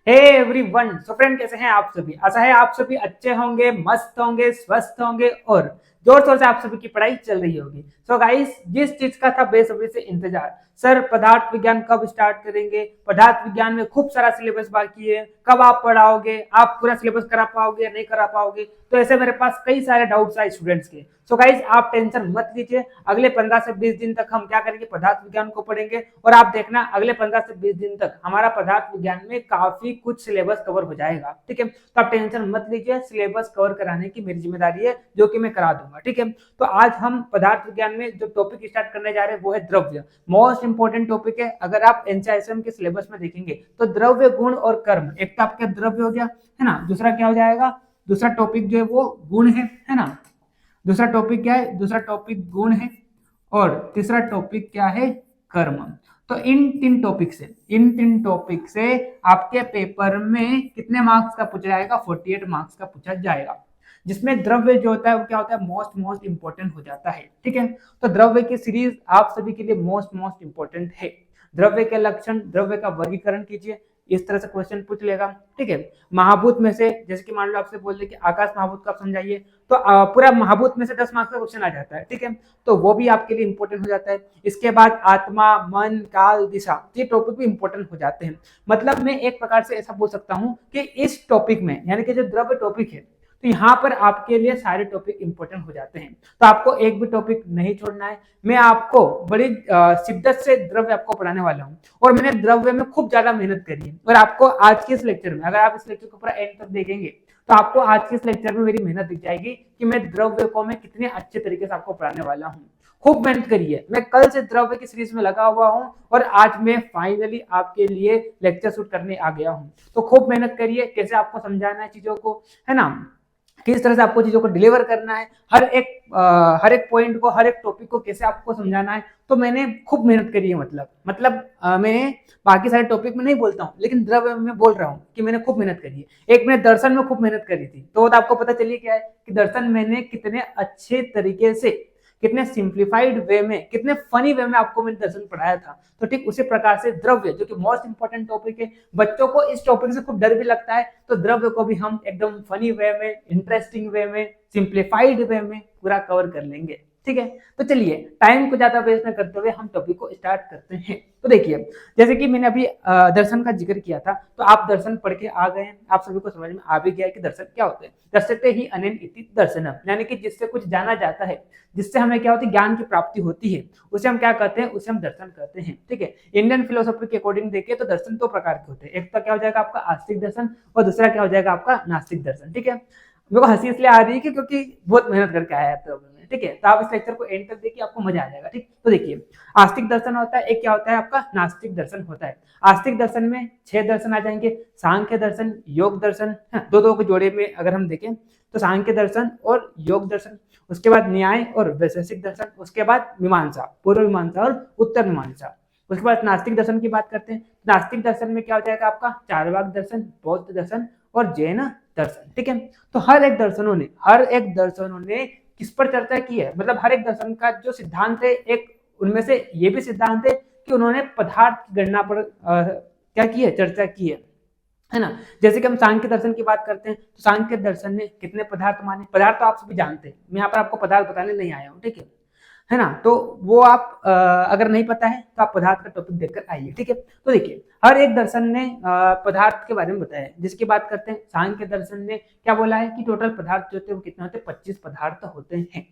Hey everyone, so friend कैसे हैं आप सभी। आशा है आप सभी अच्छे होंगे, मस्त होंगे, स्वस्थ होंगे और जोर शोर से आप सभी की पढ़ाई चल रही होगी। सो गाइस, जिस चीज का था बेसब्री से इंतजार, सर पदार्थ विज्ञान कब स्टार्ट करेंगे, पदार्थ विज्ञान में खूब सारा सिलेबस बाकी है, कब आप पढ़ाओगे, आप पूरा सिलेबस करा पाओगे या नहीं करा पाओगे। तो ऐसे मेरे पास कई सारे डाउट्स आए स्टूडेंट्स के। सो गाइस, आप टेंशन मत लीजिए, अगले 15 से 20 दिन तक हम क्या करेंगे, पदार्थ विज्ञान को पढ़ेंगे और आप देखना अगले 15 से 20 दिन तक हमारा पदार्थ विज्ञान में काफी कुछ सिलेबस कवर हो जाएगा। ठीक है, तो आप टेंशन मत लीजिए, सिलेबस कवर कराने की मेरी जिम्मेदारी है, जो कि मैं करा दूंगा। ठीक है, तो आज हम पदार्थ विज्ञान में जो टॉपिक स्टार्ट करने जा रहे हैं वो है द्रव्य। मोस्ट इंपोर्टेंट टॉपिक है। अगर आप एनसीईआरटी के सिलेबस में देखेंगे तो द्रव्य, गुण और कर्म, एक तो आपका द्रव्य हो गया है ना, दूसरा क्या हो जाएगा, दूसरा टॉपिक जो है वो गुण है ना, दूसरा टॉपिक क्या है, दूसरा टॉपिक गुण है और तीसरा टॉपिक क्या है, कर्म। तो इन तीन टॉपिक से आपके पेपर में कितने मार्क्स का पूछा जाएगा, 48 मार्क्स का पूछा जाएगा, जिसमें द्रव्य जो होता है वो क्या होता है, मोस्ट इंपोर्टेंट हो जाता है। ठीक है, तो द्रव्य की सीरीज आप सभी के लिए मोस्ट इंपोर्टेंट है। द्रव्य के लक्षण, द्रव्य का वर्गीकरण कीजिए, इस तरह से क्वेश्चन पूछ लेगा। ठीक है, महाभूत में से, जैसे कि मान लो आपसे बोल दे कि आकाश महाभूत को आप समझाइए, तो पूरा महाभूत में से 10 मार्क्स का क्वेश्चन आ जाता है। ठीक है, तो वो भी आपके लिए इंपॉर्टेंट हो जाता है। इसके बाद आत्मा, मन, काल, दिशा, ये टॉपिक भी इंपॉर्टेंट हो जाते हैं। मतलब मैं एक प्रकार से ऐसा बोल सकता हूं कि इस टॉपिक में, यानी कि जो द्रव्य टॉपिक है, तो यहाँ पर आपके लिए सारे टॉपिक इंपॉर्टेंट हो जाते हैं। तो आपको एक भी टॉपिक नहीं छोड़ना है। मैं आपको बड़ी शिद्दत से द्रव्य आपको पढ़ाने वाला हूँ और मैंने द्रव्य में खूब ज्यादा मेहनत करी है। और आपको आज के इस लेक्चर में, अगर आप इस लेक्चर को पूरा एंड तक देखेंगे तो आपको आज के इस लेक्चर में मेरी मेहनत दिख जाएगी कि मैं द्रव्य को मैं कितने अच्छे तरीके से आपको पढ़ाने वाला हूँ। खूब मेहनत करी है, मैं कल से द्रव्य की सीरीज में लगा हुआ हूँ और आज मैं फाइनली आपके लिए लेक्चर शूट करने आ गया हूँ। तो खूब मेहनत करिए, कैसे आपको समझाना है चीजों को, है ना, किस तरह से आपको चीजों को डिलीवर करना है, हर एक पॉइंट को, हर एक टॉपिक को कैसे आपको समझाना है। तो मैंने खूब मेहनत करी है। मैंने बाकी सारे टॉपिक में नहीं बोलता हूँ, लेकिन द्रव्य में बोल रहा हूँ कि मैंने खूब मेहनत करी है। एक मैंने दर्शन में खूब मेहनत करी थी, तो आपको पता चलिए क्या है कि दर्शन मैंने कितने अच्छे तरीके से, कितने सिंप्लीफाइड वे में, कितने फनी वे में आपको मैंने दर्शन पढ़ाया था। तो ठीक उसी प्रकार से द्रव्य, जो कि मोस्ट इंपोर्टेंट टॉपिक है, बच्चों को इस टॉपिक से खूब डर भी लगता है, तो द्रव्य को भी हम एकदम फनी वे में, इंटरेस्टिंग वे में, सिंप्लीफाइड वे में पूरा कवर कर लेंगे। ठीक है, तो चलिए टाइम को ज्यादा वेस्ट न करते हुए हम टॉपिक को स्टार्ट करते हैं। तो देखिए, जैसे कि मैंने अभी दर्शन का जिक्र किया था, तो आप दर्शन पढ़ के आ गए हैं, आप सभी को समझ में आ भी गया कि दर्शन क्या होते हैं। दर्शते ही अनेन इति दर्शनम, यानी कि जिससे कुछ जाना जाता है, जिससे हमें क्या होती है, ज्ञान की प्राप्ति होती है, उसे हम क्या कहते हैं, उसे हम दर्शन कहते हैं। ठीक है, इंडियन फिलोसफी के अकॉर्डिंग देखिए तो दर्शन दो प्रकार के होते हैं। एक तो क्या हो जाएगा आपका आस्तिक दर्शन और दूसरा क्या हो जाएगा आपका नास्तिक दर्शन। ठीक है, मेरे को हंसी इसलिए आ रही है क्योंकि बहुत मेहनत करके आया है। ठीक है, तो आप इस लेक्चर को एंड तक देखिए, आपको मजा आ जाएगा। ठीक, तो देखिए, आस्तिक दर्शन होता है, एक क्या होता है आपका नास्तिक दर्शन होता है। आस्तिक दर्शन में 6 दर्शन आ जाएंगे, सांख्य दर्शन, योग दर्शन, दो के जोड़े में अगर हम देखें तो सांख्य दर्शन और योग दर्शन, उसके बाद न्याय और वैशेषिक दर्शन, उसके बाद मीमांसा, पूर्व मीमांसा और उत्तर मीमांसा। उसके बाद नास्तिक दर्शन की बात करते हैं। नास्तिक दर्शन में क्या हो जाएगा आपका चार्वाक दर्शन, बौद्ध दर्शन और जैन दर्शन। ठीक है, तो हर एक दर्शनों ने किस पर चर्चा की है, मतलब हर एक दर्शन का जो सिद्धांत है, एक उनमें से ये भी सिद्धांत है कि उन्होंने पदार्थ की गणना पर क्या की है, चर्चा की है ना। जैसे कि हम सांख्य दर्शन की बात करते हैं, तो सांख्य दर्शन ने कितने पदार्थ माने, पदार्थ तो आप सभी जानते हैं, मैं यहाँ पर आपको पदार्थ बताने नहीं आया हूँ। ठीक है ना, तो वो आप अगर नहीं पता है तो आप पदार्थ का टॉपिक देखकर आइए। ठीक है, तो देखिए, हर एक दर्शन ने पदार्थ के बारे में बताया है। जिसकी बात करते हैं, सांख्य दर्शन ने क्या बोला है कि टोटल पदार्थ जो होते हैं वो कितने होते हैं, 25 पदार्थ होते हैं।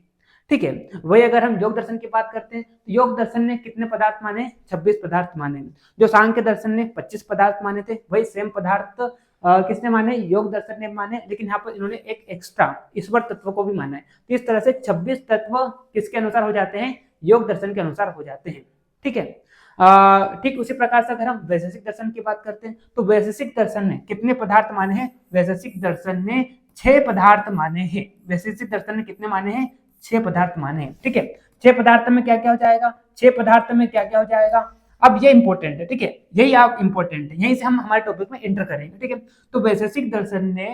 ठीक है, वही अगर हम योग दर्शन की बात करते हैं, तो योग दर्शन ने कितने पदार्थ माने, 26 पदार्थ माने। जो सांख्य दर्शन ने 25 पदार्थ माने थे, वही सेम पदार्थ किसने माने, योग दर्शन ने माने, लेकिन यहाँ पर इन्होंने एक एक्स्ट्रा ईश्वर तत्व को भी माना है। तो इस तरह से 26 तत्व किसके अनुसार हो जाते हैं, योग दर्शन के अनुसार हो जाते हैं। ठीक है, ठीक उसी प्रकार से अगर हम वैशेषिक दर्शन की बात करते हैं, तो वैशेषिक दर्शन ने कितने पदार्थ माने हैं, वैशेषिक दर्शन ने 6 पदार्थ माने हैं। वैशेषिक दर्शन ने कितने माने हैं, 6 पदार्थ माने हैं। ठीक है, 6 पदार्थ में क्या क्या हो जाएगा, 6 पदार्थ में क्या क्या हो जाएगा, अब ये इंपॉर्टेंट है। ठीक है, यही आप इंपॉर्टेंट है, यहीं से हम हमारे टॉपिक में एंटर करेंगे। ठीक है, तो वैशेषिक दर्शन ने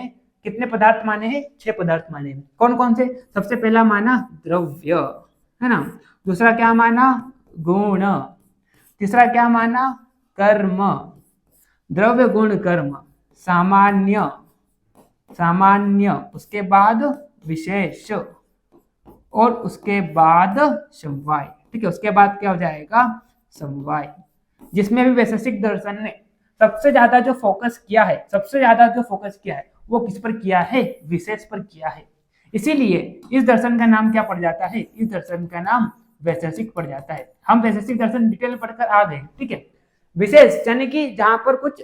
कितने पदार्थ माने हैं, 6 पदार्थ माने हैं। कौन कौन से, सबसे पहला माना द्रव्य, है ना, दूसरा क्या माना, गुण, तीसरा क्या माना, कर्म, द्रव्य गुण कर्म, सामान्य, सामान्य, उसके बाद विशेष और उसके बाद समवाय। ठीक है, उसके बाद क्या हो जाएगा, समवाय। जिसमें भी वैशेषिक दर्शन ने सबसे ज्यादा जो फोकस किया है, सबसे ज्यादा जो फोकस किया है वो किस पर किया है, विशेष पर किया है। इसीलिए इस दर्शन का नाम क्या पड़ जाता है, इस दर्शन का नाम वैशेषिक पड़ जाता है। हम वैशेषिक दर्शन डिटेल में पढ़कर आ गए। ठीक है, विशेष यानी कि जहां पर कुछ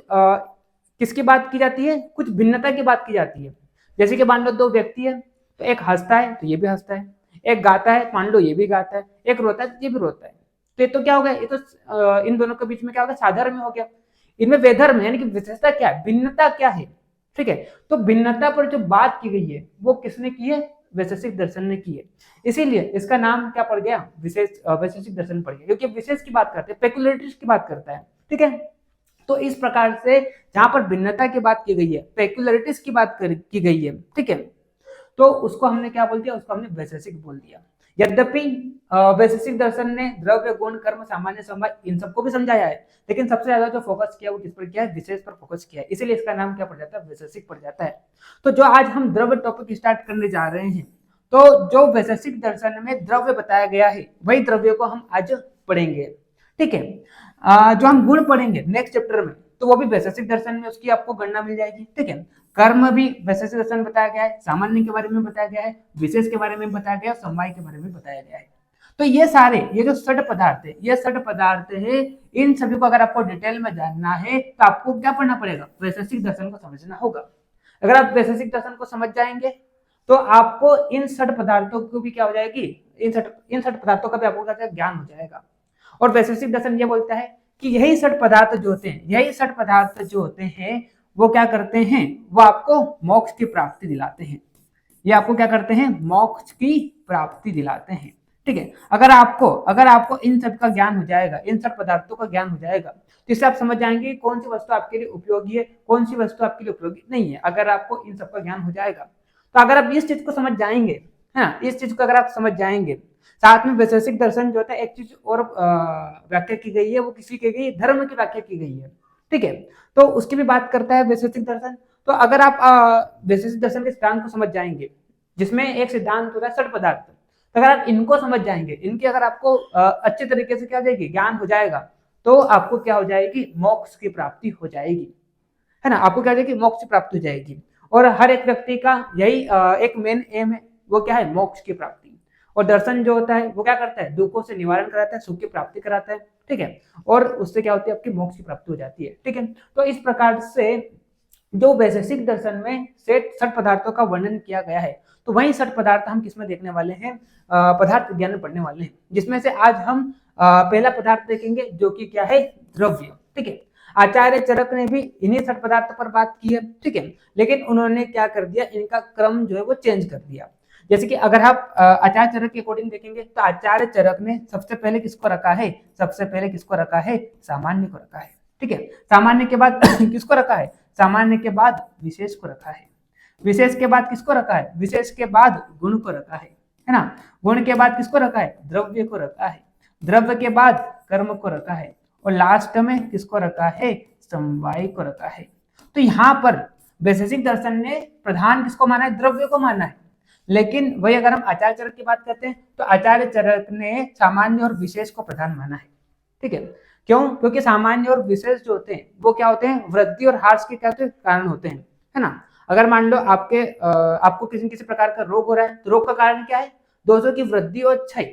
किसकी बात की जाती है, कुछ भिन्नता की बात की जाती है। जैसे कि मान लो दो व्यक्ति है, तो एक हंसता है तो ये भी हंसता है, एक गाता है मान लो ये भी गाता है, एक रोता है तो ये भी रोता है। तो ये तो क्या हो गया, ये तो इन दोनों के बीच में क्या हो गया, साधर्म्य हो गया। इनमें वैधर्म्य यानी कि विशेषता क्या है, भिन्नता क्या है। ठीक है, तो भिन्नता पर जो बात की गई है वो किसने की है, वैशेषिक दर्शन ने की है। इसीलिए इसका नाम क्या पड़ गया, वैशेषिक दर्शन पड़ गया, क्योंकि विशेष की बात करते हैं, पेक्युलरिटीज की बात करता है। ठीक है, तो इस प्रकार से जहां पर भिन्नता की बात की गई है, पेक्युलरिटीज की बात की गई है, ठीक है, तो उसको हमने क्या बोल दिया, उसको हमने वैशेषिक बोल दिया। यद्यपि वैशेषिक दर्शन ने द्रव्य, गुण, कर्म, सामान्य, समवाय इन सबको भी समझाया है, लेकिन सबसे ज्यादा जो फोकस किया वो किस पर किया है, विशेष पर फोकस किया है। इसीलिए इसका नाम क्या पड़ जाता है, वैशेषिक पड़ जाता है। तो जो आज हम द्रव्य टॉपिक स्टार्ट करने जा रहे हैं, तो जो वैशेषिक दर्शन में द्रव्य बताया गया है वही द्रव्य को हम आज पढ़ेंगे। ठीक है, जो हम गुण पढ़ेंगे नेक्स्ट चैप्टर में, तो वो भी वैशेषिक दर्शन में उसकी आपको गणना मिल जाएगी। ठीक है, कर्म भी वैशेषिक दर्शन में बताया गया है, सामान्य के बारे में बताया गया है, विशेष के बारे में बताया गया है, समवाय के बारे में बताया गया है। तो ये सारे, ये जो षड पदार्थ है, ये षड पदार्थ है, इन सभी को अगर आपको डिटेल में जानना है तो आपको क्या पढ़ना पड़ेगा, वैशेषिक दर्शन को समझना होगा। अगर आप वैशेषिक दर्शन को समझ जाएंगे तो आपको इन षड पदार्थों को भी क्या हो जाएगी, इन षड पदार्थों का भी आपको क्या ज्ञान हो जाएगा। और वैशेषिक दर्शन ये बोलता है कि यही षड पदार्थ जो होते हैं, यही षड पदार्थ जो होते हैं वो क्या करते हैं, वो आपको मोक्ष की प्राप्ति दिलाते हैं। ये आपको क्या करते हैं, मोक्ष की प्राप्ति दिलाते हैं। ठीक है, अगर आपको इन सब का ज्ञान हो जाएगा, इन सब पदार्थों का ज्ञान हो जाएगा, तो इससे आप समझ जाएंगे कौन सी वस्तु आपके लिए उपयोगी है, कौन सी वस्तु आपके लिए उपयोगी नहीं है। अगर आपको इन सब का ज्ञान हो जाएगा, तो अगर आप इस चीज को समझ जाएंगे, है ना, इस चीज को अगर आप समझ जाएंगे, साथ में वैशेषिक दर्शन जो होता है, एक चीज और व्याख्या की गई है, वो किसी की गई, धर्म की व्याख्या की गई है। ठीक है, तो उसकी भी बात करता है वैशेषिक दर्शन। तो अगर आप वैशेषिक दर्शन के सिद्धांत को समझ जाएंगे, जिसमें एक सिद्धांत होता है षड पदार्थ, तो अगर आप इनको समझ जाएंगे, इनकी अगर आपको अच्छे तरीके से क्या जाएगी, ज्ञान हो जाएगा, तो आपको क्या हो जाएगी, मोक्ष की प्राप्ति हो जाएगी, है ना, आपको क्या हो जाएगी, मोक्ष की प्राप्ति हो जाएगी। और हर एक व्यक्ति का यही एक मेन एम है, वो क्या है, मोक्ष की प्राप्ति। और दर्शन जो होता है वो क्या करता है, दुखों से निवारण कराता है, सुख की प्राप्ति कराता है। ठीक है, और उससे क्या होती है, आपकी मोक्ष की प्राप्ति हो जाती है। ठीक है, तो इस प्रकार से जो वैशेषिक दर्शन में षड पदार्थों का वर्णन किया गया है, तो वही षड पदार्थ हम किसमें देखने वाले हैं, पदार्थ विज्ञान में पढ़ने वाले हैं, जिसमें से आज हम पहला पदार्थ देखेंगे जो कि क्या है, द्रव्य। ठीक है, आचार्य चरक ने भी इन्हीं षड पदार्थ पर बात की है। ठीक है, लेकिन उन्होंने क्या कर दिया, इनका क्रम जो है वो चेंज कर दिया। जैसे कि अगर आप आचार्य चरक के अकॉर्डिंग देखेंगे, तो आचार्य चरक ने सबसे पहले किसको रखा है, सबसे पहले किसको रखा है, सामान्य को रखा है। ठीक है, सामान्य के बाद किसको रखा है, सामान्य के बाद विशेष को रखा है, विशेष के बाद किसको रखा है, विशेष के बाद गुण को रखा है ना, गुण के बाद किसको रखा है, द्रव्य को रखा है, द्रव्य के बाद कर्म को रखा है, और लास्ट में किसको रखा है, समवाय को रखा है। तो यहाँ पर वैशेषिक दर्शन ने प्रधान किसको माना है, द्रव्य को माना है। लेकिन वही अगर हम आचार्य चरक की बात करते हैं, तो आचार्य चरक ने सामान्य और विशेष को प्रधान माना है। ठीक है, क्यों, क्योंकि सामान्य और विशेष जो होते हैं वो क्या होते हैं, वृद्धि और ह्रास के क्या कारण होते हैं, है ना। अगर मान लो आपको किसी प्रकार का रोग हो रहा है, तो रोग का कारण क्या है, दोषों की वृद्धि और क्षय।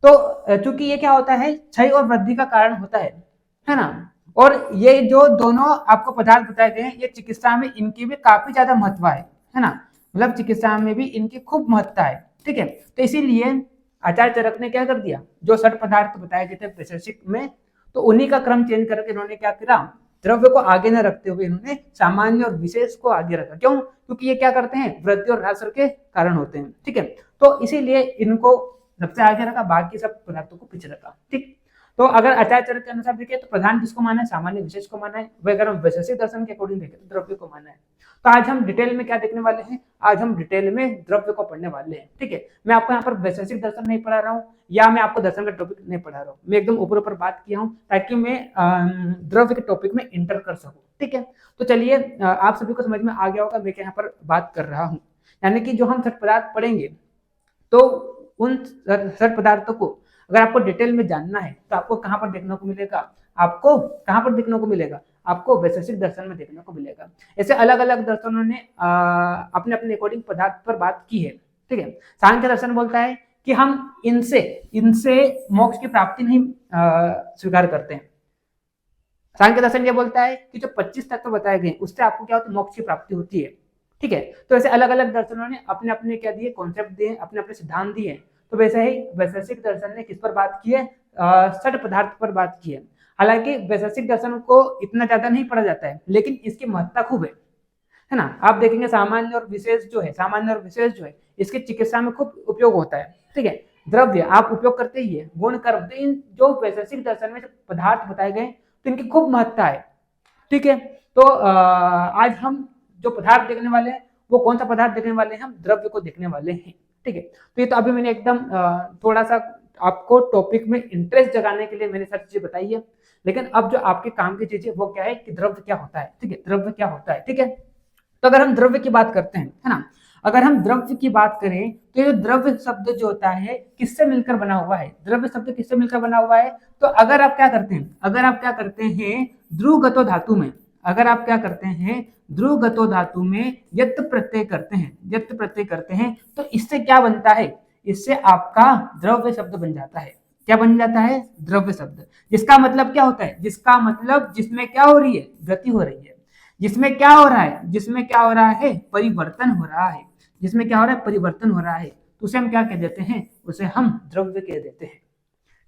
तो चूंकि ये क्या होता है, क्षय और वृद्धि का कारण होता है ना। और ये जो दोनों आपको पदार्थ बताए गए हैं, ये चिकित्सा में इनकी भी काफी ज्यादा महत्व है ना, मतलब चिकित्सा में भी इनकी खूब महत्ता है। ठीक है, तो इसीलिए आचार्य चरक ने क्या कर दिया, जो षड पदार्थ बताए गए थे वैशेषिक में, तो उन्हीं का क्रम चेंज करके इन्होंने क्या करा, द्रव्य को आगे न रखते हुए इन्होंने सामान्य और विशेष को आगे रखा। क्यों, क्योंकि ये क्या करते हैं, वृद्धि और ह्रास के कारण होते हैं। ठीक है, तो इसीलिए इनको सबसे आगे रखा, बाकी सब पदार्थों को पीछे रखा। ठीक, तो अगर आचार्य चरक के अनुसार देखें तो प्रधान किसको माना है, सामान्य विशेष को माना है। वह अगर हम वैशेषिक दर्शन के अकॉर्डिंग देखें तो द्रव्य को माना है। तो आज हम डिटेल में क्या देखने वाले हैं, आज हम डिटेल में द्रव्य को पढ़ने वाले हैं। ठीक है, मैं आपको यहाँ पर वैशेषिक दर्शन नहीं पढ़ा रहा हूँ, या मैं आपको दर्शन का टॉपिक नहीं पढ़ा रहा हूँ, मैं एकदम ऊपर ऊपर बात किया हूँ ताकि मैं द्रव्य के टॉपिक में इंटर कर सकूँ। ठीक है। तो चलिए आप सभी को समझ में आ गया होगा मैं क्या यहाँ पर बात कर रहा हूँ। यानी कि जो हम सठ पदार्थ पढ़ेंगे तो उन सठ पदार्थों को अगर आपको डिटेल में जानना है तो आपको कहाँ पर देखने को मिलेगा, आपको कहाँ पर देखने को मिलेगा, आपको वैशेषिक दर्शन में देखने को मिलेगा। ऐसे अलग अलग दर्शनों ने अपने अपने अकॉर्डिंग पदार्थ पर बात की है, ठीक है। सांख्य दर्शन बोलता है कि हम इनसे इनसे मोक्ष की प्राप्ति नहीं स्वीकार करते हैं। सांख्य दर्शन ये बोलता है कि जो 25 तत्व बताए गए उससे आपको क्या होता है, मोक्ष की प्राप्ति होती है, ठीक है। तो ऐसे अलग अलग दर्शनों ने अपने अपने क्या दिए, कॉन्सेप्ट दिए, अपने अपने सिद्धांत दिए। तो वैसे ही वैशेषिक दर्शन ने किस पर बात की है, सठ पदार्थ पर बात की है। हालांकि वैशेषिक दर्शन को इतना ज्यादा नहीं पढ़ा जाता है लेकिन इसकी महत्ता खूब है ना। आप देखेंगे सामान्य और विशेष जो है, सामान्य और विशेष जो है इसके चिकित्सा में खूब उपयोग होता है, ठीक है। द्रव्य आप उपयोग करते ही है, गुण कर्म, तो इन जो वैशेषिक दर्शन में जो पदार्थ बताए गए तो इनकी खूब महत्ता है, ठीक है। तो आज हम जो पदार्थ देखने वाले हैं वो कौन सा पदार्थ देखने वाले हैं, हम द्रव्य को देखने वाले हैं, ठीक है। तो ये तो अभी मैंने एकदम थोड़ा सा आपको टॉपिक में इंटरेस्ट जगाने के लिए मैंने सारी चीजें बताई है, लेकिन अब जो आपके काम की चीज है वो क्या है कि द्रव्य क्या होता है, ठीक है, द्रव्य क्या होता है, ठीक है। तो अगर हम द्रव्य की बात करते हैं, है ना, अगर हम द्रव्य की बात करें तो ये द्रव्य शब्द जो होता है किससे मिलकर बना हुआ है, द्रव्य शब्द किससे मिलकर बना हुआ है। तो अगर आप क्या करते हैं, अगर आप क्या करते हैं ध्रुवगतो धातु में, अगर आप क्या करते हैं ध्रुवगतो धातु में यत प्रत्यय करते हैं, यत प्रत्यय करते हैं तो इससे क्या बनता है, इससे आपका द्रव्य शब्द बन जाता है। क्या बन जाता है, द्रव्य शब्द। जिसका मतलब क्या होता है, जिसका मतलब जिसमें क्या हो रही है, गति हो रही है। जिसमें क्या हो रहा है, जिसमें क्या हो रहा है, परिवर्तन हो रहा है। जिसमें क्या हो रहा है, परिवर्तन हो रहा है, तो उसे हम क्या कह देते हैं, उसे हम द्रव्य कह देते हैं,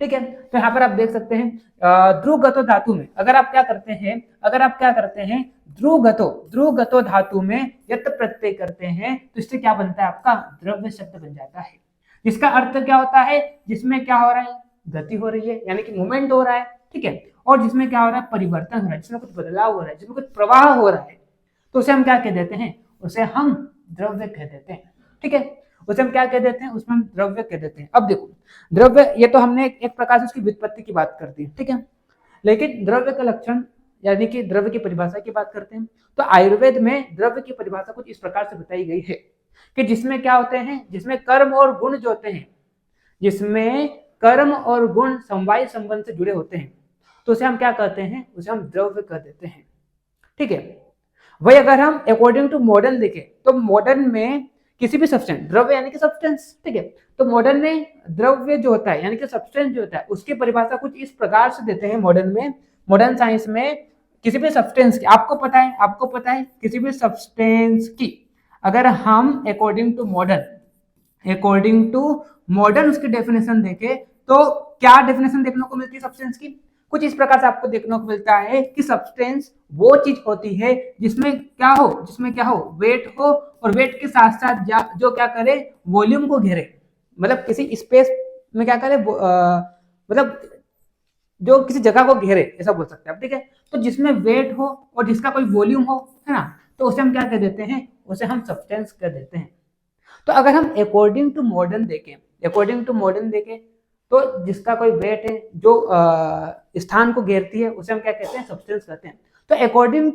ठीक है। तो यहाँ पर आप देख सकते हैं ध्रुवगतो धातु में अगर आप क्या करते हैं, अगर आप क्या करते हैं ध्रुवगतो धातु में यत प्रत्यय करते हैं तो इससे क्या बनता है, आपका द्रव्य शब्द बन जाता है। जिसका अर्थ क्या होता है, जिसमें क्या हो रहा है, गति हो रही है, यानी कि मूवमेंट हो रहा है, ठीक है। और जिसमें क्या हो रहा है, परिवर्तन हो रहा है, जिसमें कुछ बदलाव हो रहा है, जिसमें कुछ प्रवाह हो रहा है, तो उसे हम क्या कह देते हैं, उसे हम द्रव्य कह देते हैं, ठीक है। उसे हम क्या कह देते हैं, उसमें हम द्रव्य कह देते हैं। अब देखो द्रव्य, ये तो हमने एक प्रकार से उसकी व्युत्पत्ति की बात कर दी, ठीक है। लेकिन द्रव्य का लक्षण यानी कि द्रव्य की परिभाषा की बात करते हैं तो आयुर्वेद में द्रव्य की परिभाषा कुछ इस प्रकार से बताई गई है कि जिसमें क्या होते हैं, जिसमें कर्म और गुण जो होते हैं, जिसमें कर्म और गुण समवाय संबंध से जुड़े होते हैं तो उसे हम क्या कहते हैं, उसे हम द्रव्य कह देते हैं, ठीक है। वही अगर हम अकॉर्डिंग टू मॉडर्न देखें तो मॉडर्न में किसी भी सब्सटेंस, द्रव्य यानी कि सब्सटेंस, ठीक है। तो मॉडर्न में द्रव्य जो होता है यानी कि सब्सटेंस जो होता है उसकी परिभाषा कुछ इस प्रकार से देते हैं मॉडर्न में, मॉडर्न साइंस में किसी भी सब्सटेंस की, आपको पता है किसी भी सब्सटेंस की अगर हम अकॉर्डिंग टू मॉडर्न उसकी डेफिनेशन देखें तो क्या डेफिनेशन देखने को मिलती है सब्सटेंस की, कुछ इस प्रकार से आपको देखने को मिलता है कि सब्सटेंस वो चीज होती है जिसमें क्या हो, वेट हो और वेट के साथ साथ जो क्या करे, वॉल्यूम को घेरे, मतलब किसी स्पेस में क्या करे, मतलब जो किसी जगह को घेरे, ऐसा बोल सकते हैं आप, ठीक है। तो जिसमें वेट हो और जिसका कोई वॉल्यूम हो, है ना, तो उसे हम क्या कह देते हैं, उसे हम सब्सटेंस कह देते हैं। तो अगर हम अकॉर्डिंग टू मॉडर्न देखें तो जिसका कोई वेट है, जो स्थान को घेरती है, उसे हम क्या कहते हैं, सब्सटेंस कहते हैं। तो अकॉर्डिंग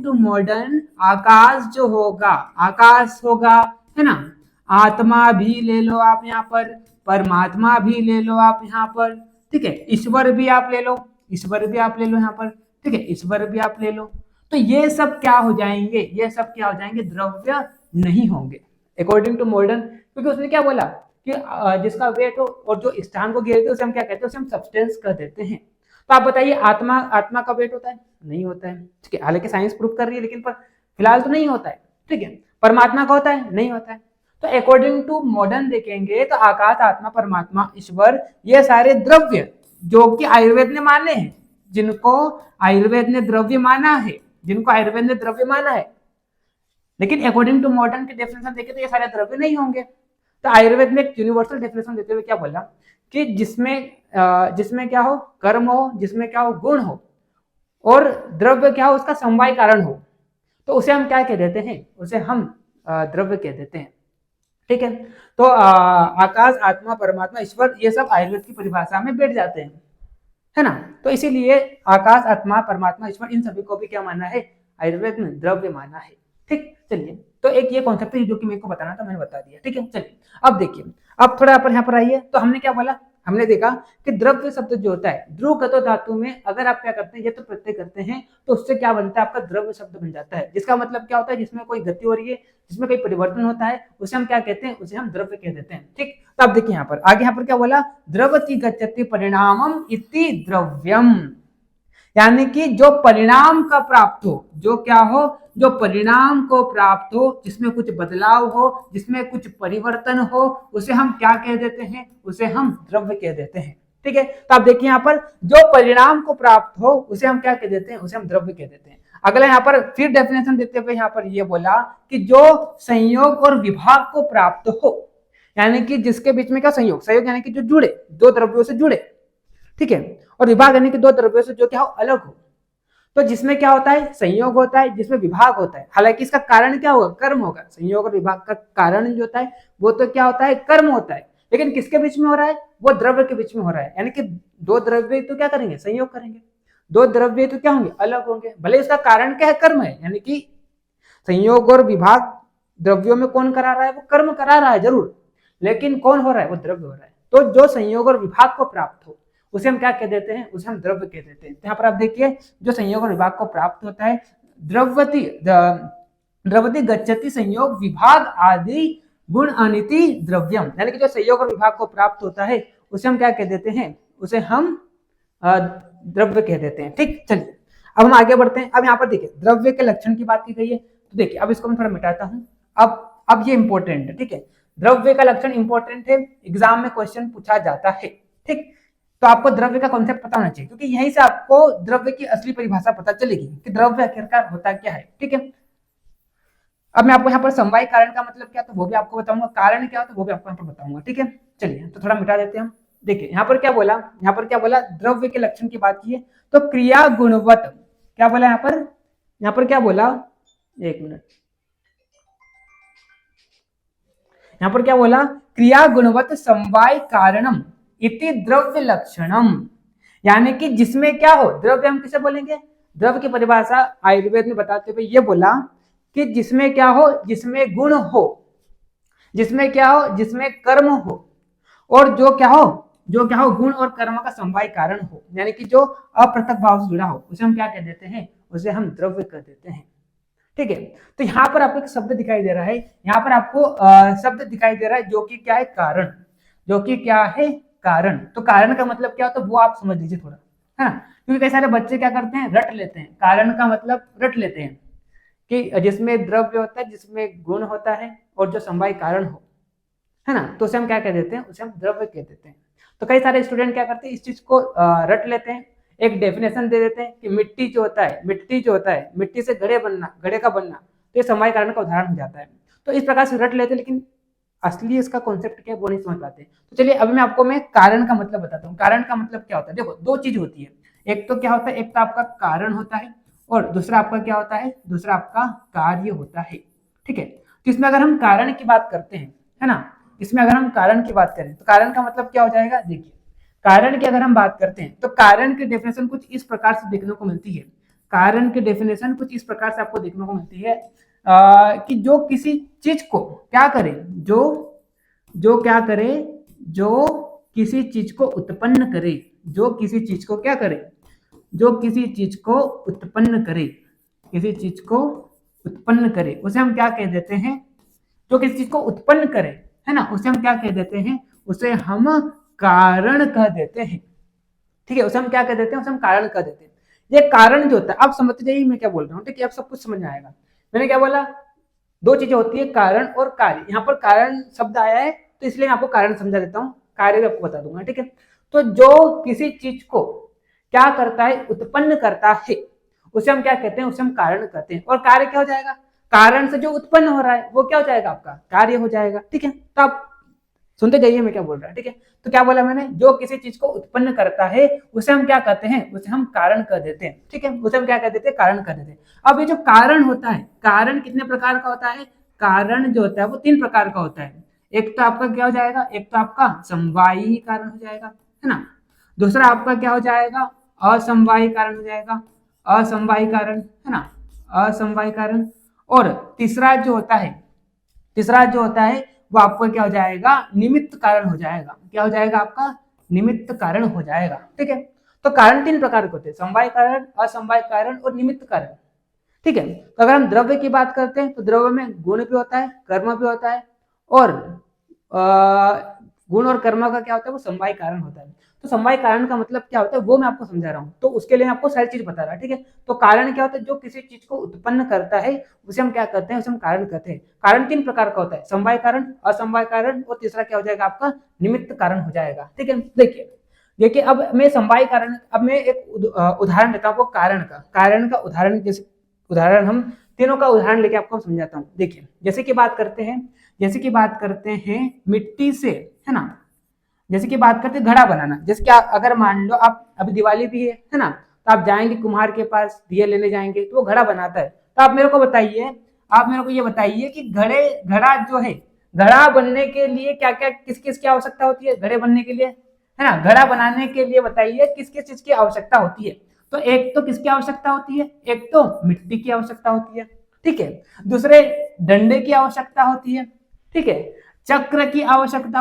टू मॉडर्न आकाश जो होगा, आकाश होगा, है ना, आत्मा भी ले लो आप यहाँ पर, परमात्मा भी ले लो आप यहाँ पर, ठीक है, ईश्वर भी आप ले लो यहाँ पर, ठीक है, ईश्वर भी आप ले लो। तो ये सब क्या हो जाएंगे, द्रव्य नहीं होंगे अकॉर्डिंग टू मॉडर्न, क्योंकि उसने क्या बोला कि जिसका वेट हो और जो स्थान को घेरते हैं उसे हम क्या कहते हैं, उसे हम सब्सटेंस कह देते हैं। तो आप बताइए आत्मा का वेट होता है, नहीं होता है, ठीक है, हालांकि साइंस प्रूव कर रही है लेकिन पर फिलहाल तो नहीं होता है, ठीक है। परमात्मा का होता है, नहीं होता है। तो अकॉर्डिंग टू मॉडर्न देखेंगे तो आकाश, आत्मा, परमात्मा, ईश्वर, ये सारे द्रव्य जो कि आयुर्वेद ने माने हैं, जिनको आयुर्वेद ने द्रव्य माना है, लेकिन अकॉर्डिंग टू मॉडर्न की डेफिनेशन देखें तो ये सारे द्रव्य नहीं होंगे। तो आयुर्वेद में एक यूनिवर्सल डेफिनेशन देते हुए क्या बोला कि जिसमें क्या हो, कर्म हो, जिसमें क्या हो, गुण हो, और द्रव्य क्या हो, उसका समवाय कारण हो, तो उसे हम क्या कह देते हैं, उसे हम द्रव्य कह देते हैं, ठीक है। तो आकाश, आत्मा, परमात्मा, ईश्वर, ये सब आयुर्वेद की परिभाषा में बैठ जाते हैं। है ना। तो इसीलिए आकाश, आत्मा, परमात्मा, ईश्वर, इन सभी को भी क्या माना है, आयुर्वेद में द्रव्य माना है। ठीक, चलिए, तो एक ये कॉन्सेप्ट है जो कि मेरे को बताना था, मैंने बता दिया। ठीक है, चलिए अब देखिए, अब थोड़ा अपन यहाँ पर आइए। तो हमने क्या बोला, हमने देखा कि द्रव्य शब्द जो होता है, ध्रुव गतो धातु में अगर आप क्या करते हैं, ये तो प्रत्यय करते हैं, तो उससे क्या बनता है, आपका द्रव्य शब्द बन जाता है, जिसका मतलब क्या होता है, जिसमें कोई गति हो रही है, जिसमें कोई परिवर्तन होता है, उसे हम क्या कहते हैं, उसे हम द्रव्य कह देते हैं। ठीक, तो आप देखिए यहाँ पर आगे, यहाँ पर क्या बोला, द्रवति गच्छति परिणामम इति द्रव्यम, यानी कि जो परिणाम का प्राप्त हो, जो क्या हो, जो परिणाम को प्राप्त हो, जिसमें कुछ बदलाव हो, जिसमें कुछ परिवर्तन हो, उसे हम क्या कह देते हैं, उसे हम द्रव्य कह देते हैं। ठीक है, तो आप देखिए यहाँ पर जो परिणाम को प्राप्त हो उसे हम क्या कह देते हैं, उसे हम द्रव्य कह देते हैं। अगला यहाँ पर फिर डेफिनेशन देते हुए यहाँ पर ये बोला कि जो संयोग और विभाग को प्राप्त हो, यानी कि जिसके बीच में क्या संयोग, संयोग यानी कि जो जुड़े, दो द्रव्यों से जुड़े, ठीक है, और विभाग यानी कि दो द्रव्यों से जो क्या हो, अलग हो। तो जिसमें क्या होता है, संयोग होता है, जिसमें विभाग होता है, हालांकि इसका कारण क्या होगा, कर्म होगा। संयोग और विभाग का कारण जो होता है वो तो क्या होता है, कर्म होता है, लेकिन किसके बीच में हो रहा है, वो द्रव्य के बीच में हो रहा है। यानी कि दो द्रव्य तो क्या करेंगे, संयोग करेंगे, दो द्रव्य तो क्या होंगे, अलग होंगे, भले इसका कारण क्या है, कर्म है। यानी कि संयोग और विभाग द्रव्यों में कौन करा रहा है, वो कर्म करा रहा है जरूर, लेकिन कौन हो रहा है, वो द्रव्य हो रहा है। तो जो संयोग और विभाग को प्राप्त हो उसे हम क्या कह देते हैं, उसे हम द्रव्य कह देते हैं। तो यहाँ पर आप देखिए, जो संयोग और विभाग को प्राप्त होता है, द्रव्यति द्रवति गच्छति संयोग विभाग आदि गुण अनिति द्रव्यम, यानी कि जो संयोग और विभाग को प्राप्त होता है उसे हम क्या कह देते हैं, उसे हम द्रव्य कह देते हैं। ठीक, चलिए अब हम आगे बढ़ते हैं। अब यहाँ पर देखिए द्रव्य के लक्षण की बात की गई है, तो देखिए अब इसको मैं थोड़ा मिटाता हूँ। अब ये इंपॉर्टेंट है, ठीक है, द्रव्य का लक्षण इंपॉर्टेंट है, एग्जाम में क्वेश्चन पूछा जाता है। ठीक, तो आपको द्रव्य का कॉन्सेप्ट पता होना चाहिए, क्योंकि यहीं से आपको द्रव्य की असली परिभाषा पता चलेगी कि द्रव्य आखिरकार होता क्या है। ठीक है, अब मैं आपको यहाँ पर समवाय कारण का मतलब क्या, तो वो भी आपको बताऊंगा, कारण क्या होता है वो भी आपको यहाँ पर बताऊंगा। ठीक है, चलिए तो थोड़ा मिटा देते हैं हम। देखिए यहाँ पर क्या बोला, यहाँ पर क्या बोला, द्रव्य के लक्षण की बात की है, तो क्रिया गुणवत, क्या बोला यहाँ पर क्या बोला, एक मिनट, यहाँ पर क्या बोला, क्रिया गुणवत समवाय कारणम इति द्रव्य लक्षणम, यानी कि जिसमें क्या हो, द्रव्य हम किसे बोलेंगे, द्रव्य की परिभाषा आयुर्वेद में बताते हुए ये बोला कि जिसमें क्या हो, जिसमें गुण हो, जिसमें क्या हो, जिसमें कर्म हो, और जो क्या हो, जो क्या हो, गुण और कर्म का समवाय कारण हो, यानी कि जो अपृथक भाव से जुड़ा हो, उसे हम क्या कह देते हैं, उसे हम द्रव्य कह देते हैं। ठीक है, तो यहाँ पर आपको एक शब्द दिखाई दे रहा है, यहाँ पर आपको शब्द दिखाई दे रहा है जो कि क्या है, कारण, जो कि क्या है, कारण। तो कारण का मतलब क्या होता है वो आप समझ लीजिए थोड़ा, है ना, क्योंकि कई सारे बच्चे क्या करते हैं, रट लेते हैं, कारण का मतलब रट लेते हैं कि जिसमें द्रव्य होता है, जिसमें गुण होता है, और जो समवाय कारण हो, है ना, तो उसे हम क्या कह देते हैं, उसे हम द्रव्य कह देते हैं। तो कई सारे स्टूडेंट क्या करते हैं, इस चीज को रट लेते हैं, एक डेफिनेशन दे देते हैं कि मिट्टी जो होता है, मिट्टी जो होता है, मिट्टी से घड़े बनना, घड़े का बनना, तो ये समवाय कारण का उदाहरण हो जाता है। तो इस प्रकार से रट लेते हैं, लेकिन असली इसका कॉन्सेप्ट क्या है वो नहीं समझ पाते। तो चलिए अभी मैं आपको मैं कारण का मतलब बताता हूँ। कारण का मतलब क्या होता है, देखो दो चीज होती है, एक तो क्या होता है, एक तो आपका कारण होता है, और दूसरा आपका क्या होता है, दूसरा आपका कार्य होता है। ठीक है, तो इसमें अगर हम कारण की बात करते हैं, है ना, इसमें अगर हम कारण की बात करें तो कारण का मतलब क्या हो जाएगा, देखिए कारण की अगर हम बात करते हैं तो कारण की डेफिनेशन कुछ इस प्रकार से देखने को मिलती है, कारण की डेफिनेशन कुछ इस प्रकार से आपको देखने को मिलती है कि जो किसी चीज को क्या करे, जो जो क्या करे, जो किसी चीज को उत्पन्न करे, जो किसी चीज को क्या करे, जो किसी चीज को उत्पन्न करे, किसी चीज को उत्पन्न करे, उसे हम क्या कह देते हैं, जो किसी चीज को उत्पन्न करे, है ना, उसे हम क्या कह देते हैं, उसे हम कारण कह देते हैं। ठीक है, उसे हम क्या कह देते हैं, उसे हम कारण कह देते हैं। ये कारण जो होता है, आप समझते जाइए मैं क्या बोल रहा हूँ, ठीक है, आप सब कुछ समझ में आएगा। मैंने क्या बोला, दो चीजें होती है, कारण और कार्य। यहाँ पर कारण शब्द आया है तो इसलिए मैं आपको कारण समझा देता हूँ, कार्य भी आपको बता दूंगा। ठीक है, तो जो किसी चीज को क्या करता है, उत्पन्न करता है, उसे हम क्या कहते हैं, उसे हम कारण कहते हैं। और कार्य क्या हो जाएगा, कारण से जो उत्पन्न हो रहा है वो क्या हो जाएगा, आपका कार्य हो जाएगा। ठीक है, तो आप सुनते जाइए मैं क्या बोल रहा हूँ। ठीक है, तो क्या बोला मैंने, जो किसी चीज को उत्पन्न करता है उसे हम क्या कहते हैं, उसे हम कारण कह देते हैं। ठीक है, उसे हम क्या कह देते हैं, कारण कह देते हैं। अब ये जो कारण होता है, कारण कितने प्रकार का होता है, कारण जो होता है वो तीन प्रकार का होता है। एक तो आपका क्या हो जाएगा, एक तो आपका समवायी कारण हो जाएगा, है ना, दूसरा आपका क्या हो जाएगा, असमवायी कारण हो जाएगा, असमवायी कारण है ना, असमवायी कारण। और तीसरा जो होता है वो आपका क्या हो जाएगा, निमित्त कारण हो जाएगा। क्या हो जाएगा आपका, निमित्त कारण हो जाएगा। ठीक है, तो कारण 3 प्रकार के होते हैं, समवाय कारण, असमवाय कारण और निमित्त कारण। ठीक है, तो अगर हम द्रव्य की बात करते हैं तो द्रव्य में गुण भी होता है, कर्म भी होता है, और गुण और कर्म का क्या होता है, वो समवाय कारण होता है। तो समवाय कारण का मतलब क्या होता है वो मैं आपको समझा रहा हूँ, तो उसके लिए आपको सारी चीज बता रहा है। ठीक है, तो कारण क्या होता है, जो किसी चीज को उत्पन्न करता है उसे हम क्या कहते हैं, उसे हम कारण कहते हैं। कारण 3 प्रकार का होता है, समवाय कारण, असमवाय कारण, और तीसरा क्या हो जाएगा आपका, निमित्त कारण हो जाएगा। ठीक है, देखिए अब मैं समवाय कारण, अब मैं एक उदाहरण देता हूँ कारण का उदाहरण, जैसे उदाहरण हम तीनों का उदाहरण लेके आपको समझाता हूँ। देखिए जैसे कि बात करते हैं मिट्टी से, है ना, जैसे कि बात करते हैं घड़ा बनाना। जैसे कि अगर मान लो आप, अभी दिवाली भी है ना, तो आप जाएंगे कुम्हार के पास, दिया लेने जाएंगे, तो वो घड़ा बनाता है। तो आप मेरे को ये बताइए कि घड़ा जो है, घड़ा बनने के लिए क्या क्या, किस किस की आवश्यकता होती है घड़े बनने के लिए, है ना, घड़ा बनाने के लिए बताइए किस किस चीज की आवश्यकता होती है। तो एक तो किसकी आवश्यकता होती है, एक तो मिट्टी की आवश्यकता होती है, ठीक है, दूसरे डंडे की आवश्यकता होती है, ठीक है, चक्र की आवश्यकता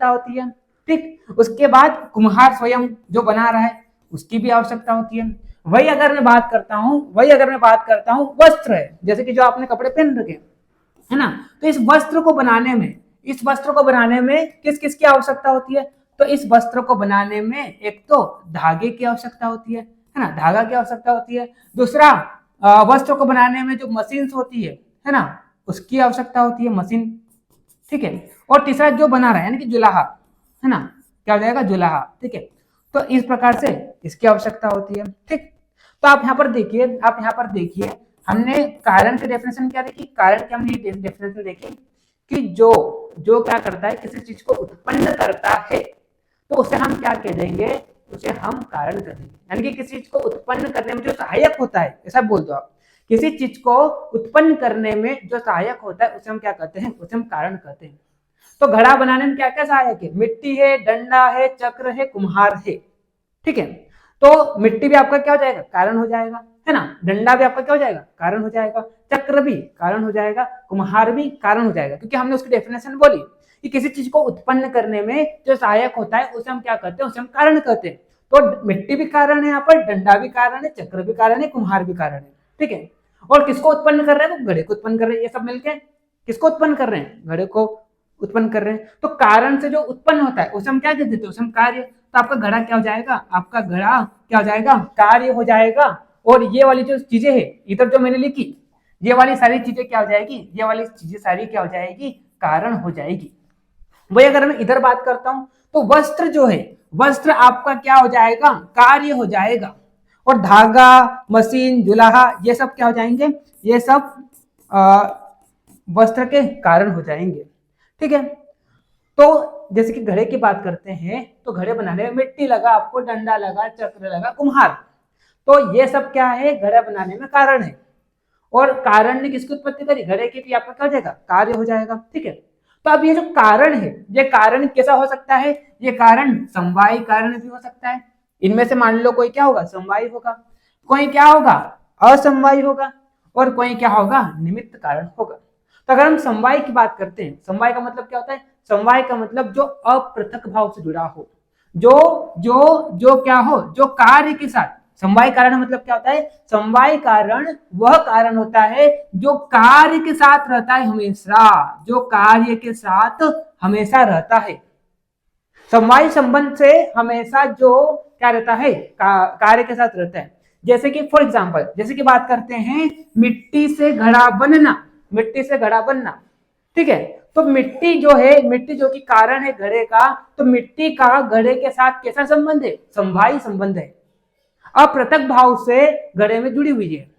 होती है, ठीक, उसके बाद कुम्हार स्वयं जो बना रहा है उसकी भी आवश्यकता होती है। वही अगर मैं बात करता हूँ वस्त्र है, जैसे कि जो आपने कपड़े पहन रखे है ना, तो इस वस्त्र को बनाने में किस किस की आवश्यकता होती है, तो इस वस्त्र को बनाने में एक तो धागे की आवश्यकता होती है ना, धागा की आवश्यकता होती है। दूसरा वस्त्र को बनाने में जो मशीन होती है ना, उसकी आवश्यकता होती है, मशीन, ठीक है। और तीसरा जो बना रहा है यानी कि जुलाहा, है ना, क्या हो जाएगा, जुलाहा, ठीक है। तो इस प्रकार से इसकी आवश्यकता होती है, ठीक। तो आप यहाँ पर देखिए हमने कारण की डेफिनेशन क्या देखी, कारण की हमने डेफिनेशन देखी कि जो जो क्या करता है, किसी चीज को उत्पन्न करता है, तो उसे हम क्या कह देंगे, उसे हम कारण कर देंगे। यानी कि किसी चीज को उत्पन्न करने में जो सहायक होता है, ऐसा बोल दो आप, किसी चीज को उत्पन्न करने में जो सहायक होता है उसे हम क्या कहते हैं, उसे हम कारण कहते हैं। तो घड़ा बनाने में क्या क्या सहायक है, मिट्टी है, डंडा है, चक्र है, कुम्हार है, ठीक है। तो मिट्टी भी आपका क्या हो जाएगा, कारण हो जाएगा, है ना, डंडा भी आपका क्या हो जाएगा, कारण हो जाएगा, चक्र भी कारण हो जाएगा, कुम्हार भी कारण हो जाएगा, क्योंकि हमने उसकी डेफिनेशन बोली कि किसी चीज को उत्पन्न करने में जो सहायक होता है उसे हम क्या कहते हैं, उसे हम कारण कहते हैं। तो मिट्टी भी कारण है, यहाँ पर डंडा भी कारण है, चक्र भी कारण है, कुम्हार भी कारण है, ठीक है। और किसको उत्पन्न कर रहे हैं, वो घड़े को उत्पन्न कर रहे हैं, ये सब मिलके किसको उत्पन्न कर रहे हैं, घड़े को उत्पन्न कर रहे हैं। तो कारण से जो उत्पन्न होता है उसे हम क्या कहते हैं, उसे हम कार्य। तो आपका घड़ा क्या हो जाएगा, आपका घड़ा क्या हो जाएगा, कार्य हो जाएगा। और ये वाली जो चीजें है इधर जो मैंने लिखी, ये वाली सारी चीजें क्या हो जाएगी, ये वाली चीजें सारी क्या हो जाएगी, कारण हो जाएगी। वही अगर मैं इधर बात करता हूं तो वस्त्र जो है, वस्त्र आपका क्या हो जाएगा, कार्य हो जाएगा। और धागा, मशीन, जुलाहा, ये सब क्या हो जाएंगे, ये सब वस्त्र के कारण हो जाएंगे, ठीक है। तो जैसे कि घड़े की बात करते हैं तो घड़े बनाने में मिट्टी लगा, आपको डंडा लगा, चक्र लगा, कुम्हार, तो ये सब क्या है, घड़ा बनाने में कारण है। और कारण ने किसकी उत्पत्ति करी, घड़े की, भी आपका क्या हो जाएगा, कार्य हो जाएगा, ठीक है। तो अब ये जो कारण है, ये कारण कैसा हो सकता है, ये कारण समवायी कारण भी हो सकता है। इनमें से मान लो कोई क्या होगा, समवायी होगा, कोई क्या होगा, असमवायी होगा, और कोई क्या होगा, निमित्त कारण होगा। तो अगर हम समवाय की बात करते हैं, समवाय का मतलब क्या होता है, समवाय का मतलब जो अपृथक भाव से जुड़ा हो, जो जो जो क्या हो, जो कार्य के साथ। समवाय कारण मतलब क्या होता है, समवाय कारण वह कारण होता है जो कार्य के साथ रहता है हमेशा, जो कार्य के साथ हमेशा रहता है। समवाय संबंध से हमेशा जो क्या रहता है, कार्य के साथ रहता है। जैसे कि फॉर एग्जाम्पल, जैसे कि बात करते हैं मिट्टी से घड़ा बनना, ठीक है। तो मिट्टी जो है, मिट्टी जो कि कारण है घड़े का, तो मिट्टी का घड़े के साथ कैसा संबंध है, समवायी संबंध है, अपृथक भाव से घड़े में जुड़ी हुई है।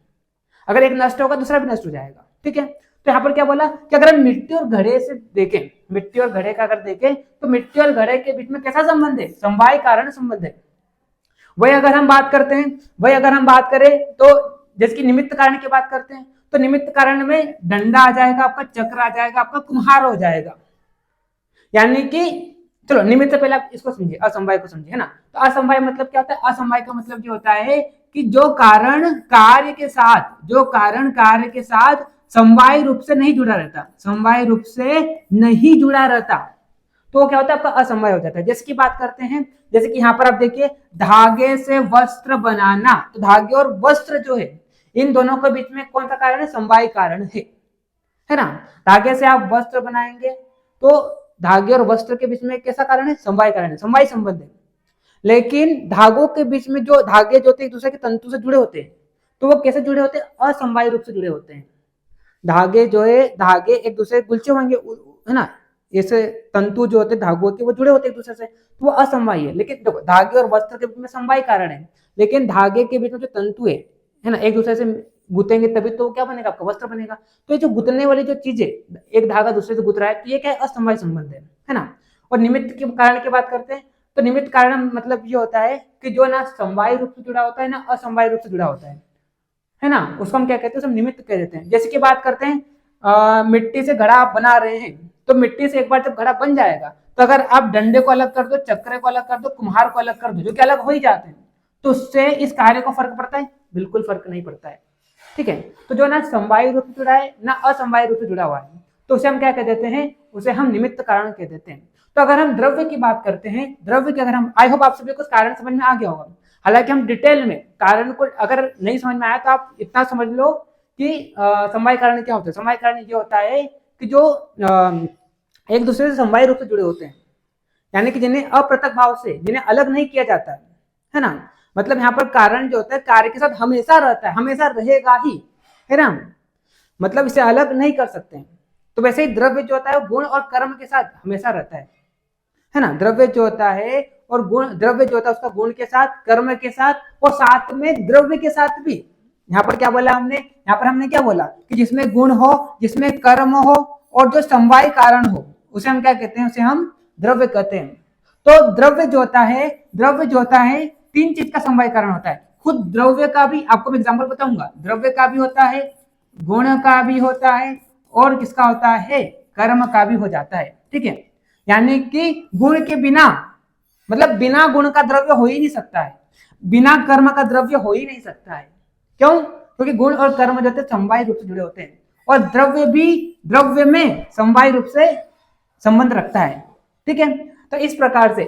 अगर एक नष्ट होगा दूसरा भी नष्ट हो जाएगा, ठीक है। तो यहाँ पर क्या बोला कि अगर हम मिट्टी और घड़े से देखें, मिट्टी और घड़े का अगर देखें तो मिट्टी और घड़े के बीच में कैसा संबंध है, समवाय कारण संबंध है। वही अगर हम बात करें तो जैसे कि निमित्त कारण की बात करते हैं, तो निमित्त कारण में डंडा आ जाएगा आपका, चक्र आ जाएगा आपका, कुम्हार हो जाएगा। यानी कि चलो निमित्त से पहले आप इसको समझिए, असमवाय को समझिए, है ना। तो असमवाय मतलब क्या होता है? असमवाय का मतलब ये होता है कि जो कारण कार्य के साथ समवाय रूप से नहीं जुड़ा रहता, समवाय रूप से नहीं जुड़ा रहता, तो क्या होता है? आपका असमवाय हो जाता है। जैसे कि बात करते हैं, जैसे कि यहाँ पर आप देखिए, धागे से वस्त्र बनाना, तो धागे और वस्त्र जो है, इन दोनों के बीच में कौन सा कारण है? समवाय कारण है ना। धागे से आप वस्त्र बनाएंगे तो धागे और वस्त्र के बीच में कैसा कारण है? समवाय कारण है, समवाय संबंध है। लेकिन धागों के बीच में जो धागे जो होते हैं एक दूसरे के तंतु से जुड़े होते हैं, तो वो कैसे जुड़े होते हैं? असमवाय रूप से जुड़े होते हैं। धागे जो है, धागे एक दूसरे गुलचे होंगे, है ना, ऐसे तंतु जो होते हैं धागों के, वो जुड़े होते हैं एक दूसरे से, तो वो असमवाय है। लेकिन देखो, धागे और वस्त्र के बीच में समवाय कारण है, लेकिन धागे के बीच में जो तंतु है ना, एक दूसरे से गुथेंगे तभी तो क्या बनेगा? आपका वस्त्र बनेगा। तो ये जो गुथने वाली जो चीज है, एक धागा दूसरे से गुथ रहा है, तो ये क्या है? असमवाय संबंध है ना। और निमित्त के कारण की बात करते हैं, तो निमित्त कारण मतलब ये होता है कि जो ना समवाय रूप से जुड़ा होता है ना असमवाय रूप से जुड़ा होता है ना, उसको हम क्या कहते हैं? सब निमित्त कह देते हैं। जैसे कि बात करते हैं, मिट्टी से घड़ा आप बना रहे हैं, तो मिट्टी से एक बार जब घड़ा बन जाएगा, तो अगर आप डंडे को अलग कर दो, चक्रे को अलग कर दो, कुम्हार को अलग कर दो, जो कि अलग हो ही जाते हैं, तो उससे इस कार्य को फर्क पड़ता है? बिल्कुल फर्क नहीं पड़ता है। ठीक है, तो जो ना समवाय रूप से जुड़ा है ना असमवाय रूप से जुड़ा हुआ है, तो उसे हम क्या कह देते हैं? उसे हम निमित्त कारण कह देते हैं। तो अगर हम द्रव्य की बात करते हैं, द्रव्य के अगर हम, आई होप आप सभी को कारण समझ में आ गया होगा। हालांकि हम डिटेल में कारण को अगर नहीं समझ में आया तो आप इतना समझ लो कि समवाय कारण क्या होता है। समवाय कारण ये होता है कि जो एक दूसरे से समवाय रूप से जुड़े होते हैं, यानी कि जिन्हें अपृथक भाव से, जिन्हें अलग नहीं किया जाता है ना। मतलब यहाँ पर कारण जो होता है कार्य के साथ हमेशा रहता है, हमेशा रहेगा ही, है ना, मतलब इसे अलग नहीं कर सकते हैं। तो वैसे ही द्रव्य जो होता है गुण और कर्म के साथ हमेशा रहता है ना। द्रव्य जो होता है और गुण, द्रव्य जो होता है उसका गुण के साथ, कर्म के साथ, और साथ में द्रव्य के साथ भी। यहाँ पर क्या बोला हमने? यहाँ पर हमने क्या बोला कि जिसमें गुण हो, जिसमें कर्म हो, और जो समवाय कारण हो, उसे हम क्या कहते हैं? उसे हम द्रव्य कहते हैं। तो द्रव्य जो होता है, द्रव्य जो होता है, तीन चीज का समवाय कारण होता है। खुद द्रव्य का भी आपको मैं एग्जाम्पल बताऊंगा, द्रव्य का भी होता है, गुण का भी होता है, और किसका होता है? कर्म का भी हो जाता है। ठीक है, यानी कि गुण के बिना, मतलब बिना गुण का द्रव्य हो ही नहीं सकता है, बिना कर्म का द्रव्य हो ही नहीं सकता है। क्यों? क्योंकि गुण और कर्म जो होते समवाय रूप से जुड़े होते हैं, और द्रव्य भी द्रव्य में समवाय रूप से संबंध रखता है। ठीक है, तो इस प्रकार से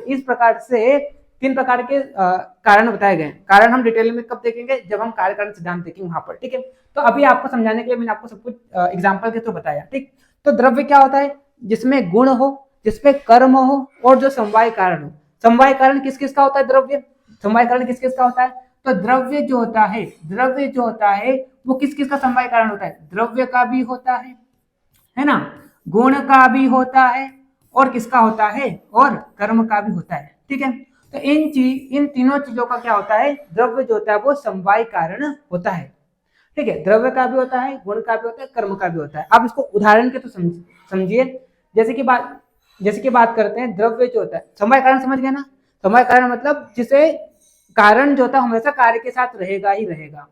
तीन प्रकार के कारण बताए गए। कारण हम डिटेल में कब देखेंगे? जब हम कार्य कारण सिद्धांत देखेंगे वहां पर। ठीक है, तो अभी आपको समझाने के लिए मैंने आपको सब कुछ एग्जाम्पल के थ्रू बताया। ठीक, तो द्रव्य क्या होता है? जिसमें गुण हो, जिसमें कर्म हो, और जो समवाय कारण हो। समवाय कारण किस किस का होता है? द्रव्य समवाय कारण किस किस का होता है? तो द्रव्य जो होता है, द्रव्य जो होता है वो किस किस का समवाय कारण होता है? द्रव्य का भी होता है ना, गुण का भी होता है, और किसका होता है? और कर्म का भी होता है। ठीक है, तो इन तीनों चीजों का क्या होता है? द्रव्य जो होता है वो समवाय कारण होता है। ठीक है, द्रव्य का भी होता है, गुण का भी होता है, कर्म का भी होता है। आप इसको उदाहरण के तो समझिए। जैसे कि बात करते हैं, द्रव्य जो होता है, समवाय कारण समझ गए ना। समवाय कारण मतलब जिसे कारण जो होता है हमेशा कार्य के साथ रहेगा ही रहेगा,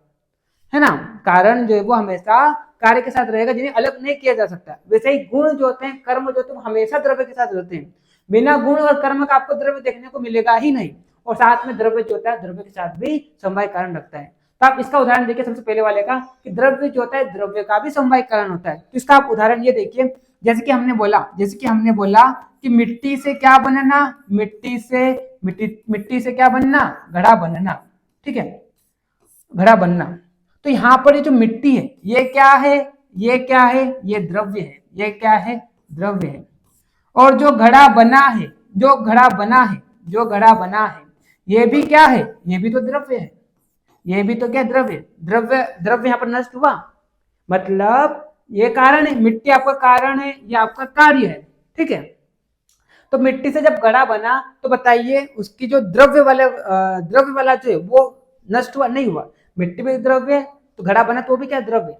है ना। कारण जो है वो हमेशा कार्य के साथ रहेगा, जिन्हें अलग नहीं किया जा सकता। वैसे ही गुण जो होते हैं, कर्म जो होते हैं, हमेशा द्रव्य के साथ रहते हैं। बिना गुण और कर्म का आपको द्रव्य देखने को मिलेगा ही नहीं। और साथ में द्रव्य जो होता है, द्रव्य के साथ भी समवाय कारण रखता है। तो आप इसका उदाहरण देखिए, सबसे पहले वाले का, कि द्रव्य जो होता है द्रव्य का भी समवाय कारण होता है। तो इसका आप उदाहरण ये देखिए, जैसे कि हमने बोला कि मिट्टी से क्या बनना? मिट्टी से क्या बनना? घड़ा बनना। ठीक है, घड़ा बनना। तो यहाँ पर ये जो मिट्टी है, ये क्या है? ये क्या है? ये द्रव्य है। ये क्या है? द्रव्य है। और जो घड़ा बना है, ये भी क्या है? ये भी तो द्रव्य है। ये भी तो क्या? द्रव्य। द्रव्य यहाँ पर नष्ट हुआ, मतलब ये कारण है, मिट्टी आपका कारण है, ये आपका कार्य है। ठीक है, तो मिट्टी से जब घड़ा बना तो बताइए उसकी जो द्रव्य वाला जो है वो नष्ट हुआ? नहीं हुआ। मिट्टी में द्रव्य है तो घड़ा बना तो भी क्या? द्रव्य।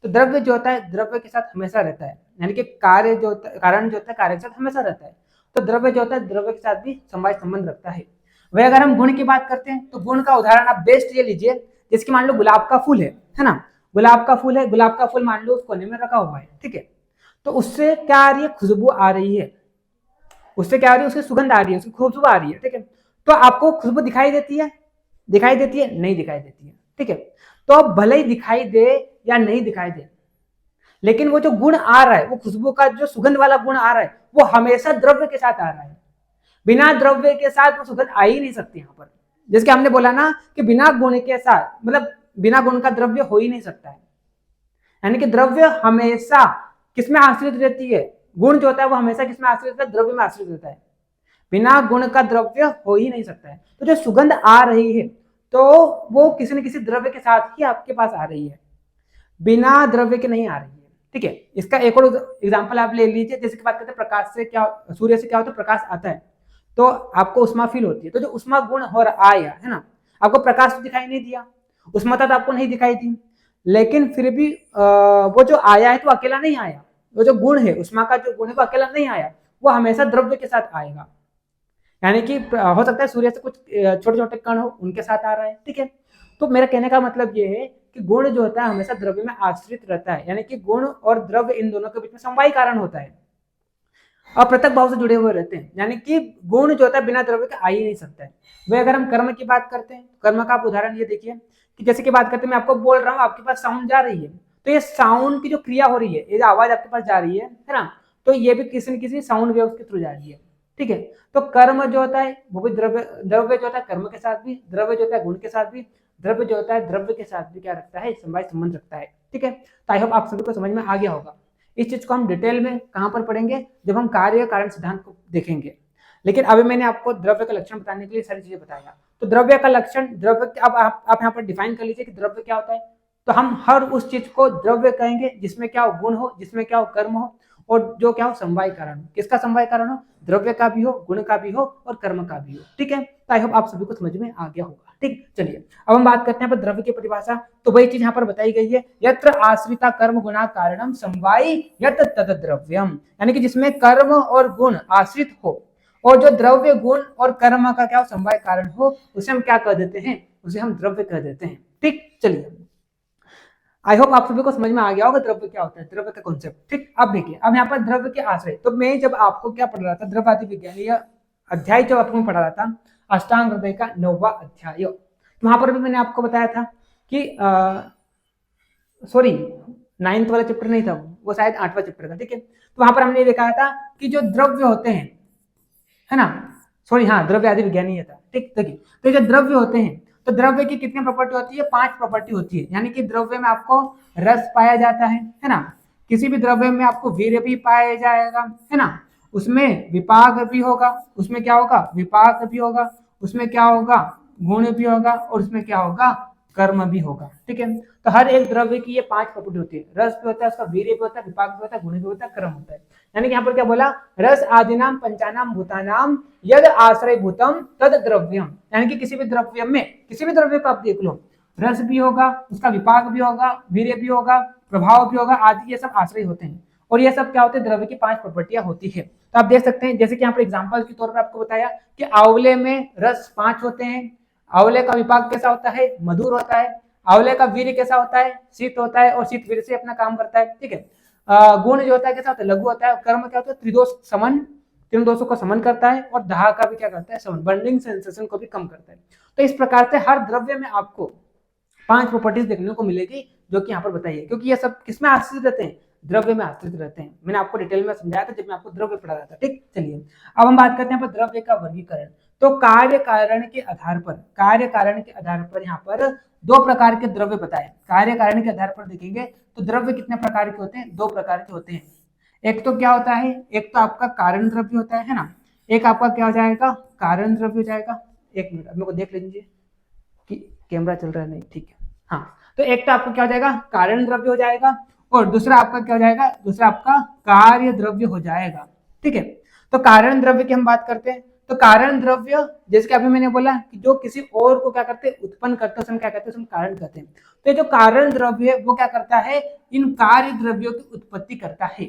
तो द्रव्य जो होता है द्रव्य के साथ हमेशा रहता है, यानी कि कार्य जो होता है, कारण जो होता है कार्य के साथ हमेशा रहता है। तो द्रव्य जो होता है द्रव्य के साथ भी समवाय संबंध रखता है। वही अगर हम गुण की बात करते हैं, तो गुण का उदाहरण आप बेस्ट ये लीजिए, जिसकी मान लो गुलाब का फूल है ना। गुलाब का फूल है, गुलाब का फूल मान लो उस कोने में रखा हुआ है। ठीक है, तो उससे क्या आ रही है? खुशबू आ रही है। उससे क्या आ रही है, उसकी सुगंध आ रही है, उसकी खुशबू आ रही है, ठीक है। तो आपको खुशबू दिखाई देती है, दिखाई देती है, नहीं दिखाई देती है, ठीक है। तो अब भले ही दिखाई दे या नहीं दिखाई दे, लेकिन वो जो गुण आ रहा है, वो खुशबू का जो सुगंध वाला गुण आ रहा है, वो हमेशा द्रव्य के साथ आ रहा है। बिना द्रव्य के साथ वो सुगंध आ ही नहीं सकती यहाँ पर। जैसे हमने बोला ना कि बिना गुण के साथ, मतलब बिना गुण का द्रव्य हो ही नहीं सकता है। यानी कि द्रव्य हमेशा किसमें आश्रित रहती है, गुण जो होता है वो हमेशा किसमें आश्रित रहता है, द्रव्य में आश्रित रहता है। बिना गुण का द्रव्य हो ही नहीं सकता है। तो जो सुगंध आ रही है तो वो किसी न किसी द्रव्य के साथ ही आपके पास आ रही है, बिना द्रव्य के नहीं आ रही है, ठीक है। इसका एक और एग्जांपल आप ले लीजिए। जैसे कि बात करते हैं प्रकाश से क्या, सूर्य से क्या होता है, प्रकाश आता है तो आपको उष्मा फील होती है। तो जो उष्मा गुण हो रहा आया है ना, आपको प्रकाश तो दिखाई नहीं दिया, उष्मता तो आपको नहीं दिखाई दी, लेकिन फिर भी वो जो आया है तो अकेला नहीं आया। वो जो गुण है, उष्मा का जो गुण है वो अकेला नहीं आया, वो हमेशा द्रव्य के साथ आएगा। यानी कि हो सकता है सूर्य से कुछ छोटे छोटे कण हो, उनके साथ आ रहा है, ठीक है। तो मेरा कहने का मतलब ये है कि गुण जो होता है हमेशा द्रव्य में आश्रित रहता है, यानी कि गुण और द्रव्य इन दोनों के बीच में समवायी कारण होता है, अप्रत्यक्ष भाव से जुड़े हुए रहते हैं। यानी कि गुण जो होता है बिना द्रव्य के आ ही नहीं सकता है। वही अगर हम कर्म की बात करते हैं, कर्म का आप उदाहरण ये देखिए कि जैसे कि बात करते हैं, मैं आपको बोल रहा हूँ, आपके पास साउंड जा रही है, तो ये साउंड की जो क्रिया हो रही है, ये जो आवाज आपके पास जा रही है ना, तो ये भी किसी न किसी साउंड वेव के थ्रू जा रही है, ठीक है। तो कर्म जो होता है वो भी द्रव्य, द्रव्य जो होता है कर्म के साथ भी, द्रव्य जो होता है गुण के साथ भी, द्रव्य जो होता है द्रव्य के साथ भी क्या रखता है, समवाय संबंध रखता है, ठीक है। तो आई होप आप सभी को समझ में आ गया होगा। इस चीज को हम डिटेल में कहां पर पढ़ेंगे, जब हम कार्य कारण सिद्धांत को देखेंगे। लेकिन अभी मैंने आपको द्रव्य का लक्षण बताने के लिए सारी चीजें बताया। तो द्रव्य का लक्षण, द्रव्य अब आप यहाँ पर डिफाइन कर लीजिए कि द्रव्य क्या होता है। तो हम हर उस चीज को द्रव्य कहेंगे जिसमें क्या हो, गुण हो, जिसमें क्या हो, कर्म हो, और जो क्या हो, समवाय कारण। किसका समवाय कारण हो, द्रव्य का भी हो, गुण का भी हो और कर्म का भी हो, ठीक है। तो आई होप आप सभी को समझ में आ गया होगा, ठीक। चलिए अब हम बात करते हैं पर द्रव्य की परिभाषा। तो वही चीज यहाँ पर बताई गई है, यत्र आश्रिता कर्म गुणा कारणम समवायी यत् तद द्रव्यम, यानी कि जिसमें कर्म और गुण आश्रित हो और जो द्रव्य गुण और कर्म का क्या हो, समवाय कारण हो, उसे हम क्या कह देते हैं, उसे हम द्रव्य कह देते हैं, ठीक। चलिए आई होप आप सभी को समझ में आ गया होगा द्रव्य क्या होता है, द्रव्य का कॉन्सेप्ट, ठीक। अब देखिए, अब यहाँ पर द्रव्य के आश्रय, तो मैं जब आपको क्या पढ़ रहा था, द्रव्यादि विज्ञान या अध्याय जब आपको पढ़ा रहा था, अष्टांग हृदय का 9वां अध्याय, तो वहां पर भी मैंने आपको बताया था कि सॉरी 9th वाला चैप्टर नहीं था, वो शायद 8वां चैप्टर था, ठीक है। तो वहां पर हमने दिखाया था कि जो द्रव्य होते हैं, है ना, सॉरी हाँ, द्रव्य आदि विज्ञान ही था, ठीक। देखिए, तो जो द्रव्य होते हैं, तो द्रव्य की कितनी प्रॉपर्टी होती है, 5 प्रॉपर्टी होती है। यानी कि द्रव्य में आपको रस पाया जाता है ना, किसी भी द्रव्य में आपको वीर्य भी पाया जाएगा, है ना, उसमें विपाक भी होगा, उसमें क्या होगा, विपाक भी होगा, उसमें क्या होगा, गुण भी होगा, और उसमें क्या होगा, कर्म भी होगा, ठीक है। तो हर एक द्रव्य की ये 5 प्रॉपर्टी होती है, रस भी होता है, उसका वीर्य भी होता है, विपाक भी होता है, गुण भी होता है, कर्म होता है। यानी कि यहाँ पर क्या बोला, रस आदिनाम पंचानाम भूतानाम यद आश्रय भूतम तद द्रव्यम, यानी कि किसी भी द्रव्य में, किसी भी द्रव्य को आप देख लो, रस भी होगा, उसका विपाक भी होगा, वीर्य भी होगा, प्रभाव भी होगा, आदि ये सब आश्रय होते हैं। और ये सब क्या होते हैं, द्रव्य की 5 प्रॉपर्टियां होती है। तो आप देख सकते हैं, जैसे कि यहाँ पर एग्जाम्पल के तौर पर आपको बताया कि आंवले में रस 5 होते हैं, आंवले का विपाक कैसा होता है, मधुर होता है, आंवले का वीर्य कैसा होता है, शीत होता है, और शीत वीर्य से अपना काम करता है, ठीक है। गुण जो होता है कैसा होता है, लघु होता है, और कर्म क्या होता है, त्रिदोष समन, तीन दोषों को समन करता है, और दाह का भी क्या करता है, समन, बर्निंग सेंसेशन को भी कम करता है। तो इस प्रकार से हर द्रव्य में आपको 5 प्रॉपर्टीज देखने को मिलेगी, जो कि यहाँ पर बताइए, क्योंकि ये सब किसमें आश्रित रहते हैं, द्रव्य में आश्रित रहते हैं। मैंने आपको डिटेल में समझाया था जब मैं आपको द्रव्य पढ़ा रहा था, ठीक। चलिए अब हम बात करते हैं पर द्रव्य का वर्गीकरण। तो कार्य कारण के आधार पर, कार्य कारण के आधार पर यहाँ पर 2 प्रकार के द्रव्य बताए। कार्य कारण के आधार पर देखेंगे तो द्रव्य कितने प्रकार के होते हैं, 2 प्रकार के होते हैं। एक तो क्या होता है, एक तो आपका कारण द्रव्य होता है ना, एक आपका क्या हो जाएगा, कारण द्रव्य हो जाएगा। एक मिनट मेरे को देख लीजिए कि कैमरा चल रहा है, नहीं, ठीक है, हाँ। तो एक तो आपका क्या हो जाएगा, कारण द्रव्य हो जाएगा, और दूसरा आपका क्या हो जाएगा, दूसरा आपका कार्य द्रव्य हो जाएगा, ठीक है। तो कारण द्रव्य की हम बात करते हैं, तो कारण द्रव्य जैसे कि अभी मैंने बोला कि जो किसी और को क्या करते हैं, उत्पन्न करते हैं, उसमें क्या कहते हैं, उसमें कारण कहते हैं। तो जो कारण द्रव्य है वो क्या करता है, इन कार्य द्रव्यों की उत्पत्ति करता है।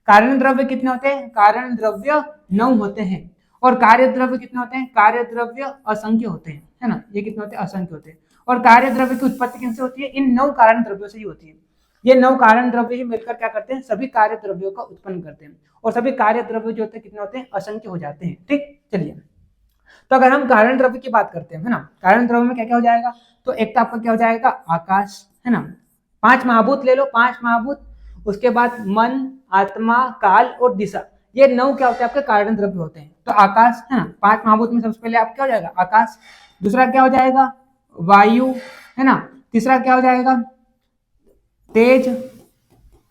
कारण द्रव्य कितने होते हैं, कारण द्रव्य 9 होते हैं, और कार्य द्रव्य कितने होते हैं, कार्य द्रव्य असंख्य होते हैं, है ना, ये कितने होते हैं, असंख्य होते हैं। और कार्य द्रव्य की उत्पत्ति किनसे होती है, इन 9 कारण द्रव्यों से ही होती है। ये 9 कारण द्रव्य ही मिलकर क्या करते हैं, सभी कार्य द्रव्यों का उत्पन्न करते हैं, और सभी कार्य द्रव्य जो होते हैं कितने होते हैं, असंख्य हो जाते हैं। ठीक, चलिए, तो अगर हम कारण द्रव्य की बात करते हैं, है ना, कारण द्रव्य में क्या क्या हो जाएगा, तो एक तो आपका क्या हो जाएगा, आकाश, है ना, 5 महाभूत ले लो, 5 महाभूत, उसके बाद मन, आत्मा, काल और दिशा, ये 9 क्या होते हैं आपके कारण द्रव्य होते हैं। तो आकाश, है ना, 5 महाभूत में सबसे पहले आप क्या हो जाएगा, आकाश, दूसरा क्या हो जाएगा, वायु, है ना, तीसरा क्या हो जाएगा, तेज,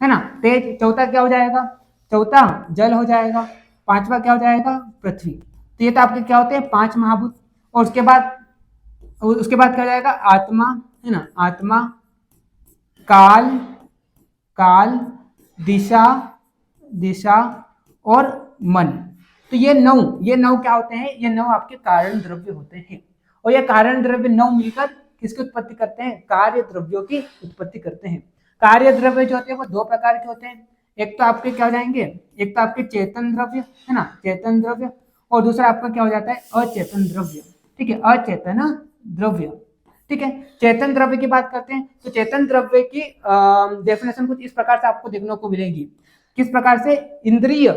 है ना, तेज, चौथा क्या हो जाएगा, चौथा जल हो जाएगा, पांचवा क्या हो जाएगा, पृथ्वी। तो ये तो आपके क्या होते हैं 5 महाभूत, और उसके बाद क्या हो जाएगा, आत्मा, है ना, आत्मा, काल, काल, दिशा, दिशा और मन। तो ये 9 क्या होते हैं, ये 9 आपके कारण द्रव्य होते हैं, और ये कारण द्रव्य 9 मिलकर किसकी उत्पत्ति करते हैं, कार्य द्रव्यों की उत्पत्ति करते हैं। कार्य द्रव्य जो होते हैं वो 2 प्रकार के होते हैं, एक तो आपके क्या हो जाएंगे, एक तो आपके चेतन द्रव्य, है ना, चेतन द्रव्य, और दूसरा आपका क्या हो जाता है, अचेतन द्रव्य। ठीक है, अचेतन द्रव्य। ठीक है, चेतन द्रव्य की बात करते हैं, तो चेतन द्रव्य की डेफिनेशन कुछ इस प्रकार से आपको देखने को मिलेगी, किस प्रकार से, इंद्रिय,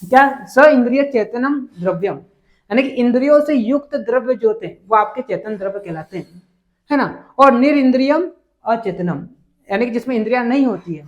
क्या, स इंद्रिय चेतनम द्रव्यम, यानी कि इंद्रियों से युक्त द्रव्य जो होते हैं वो आपके चेतन द्रव्य कहलाते हैं, है ना, और निरिंद्रियम अचेतनम, यानी कि जिसमें इंद्रियां नहीं होती है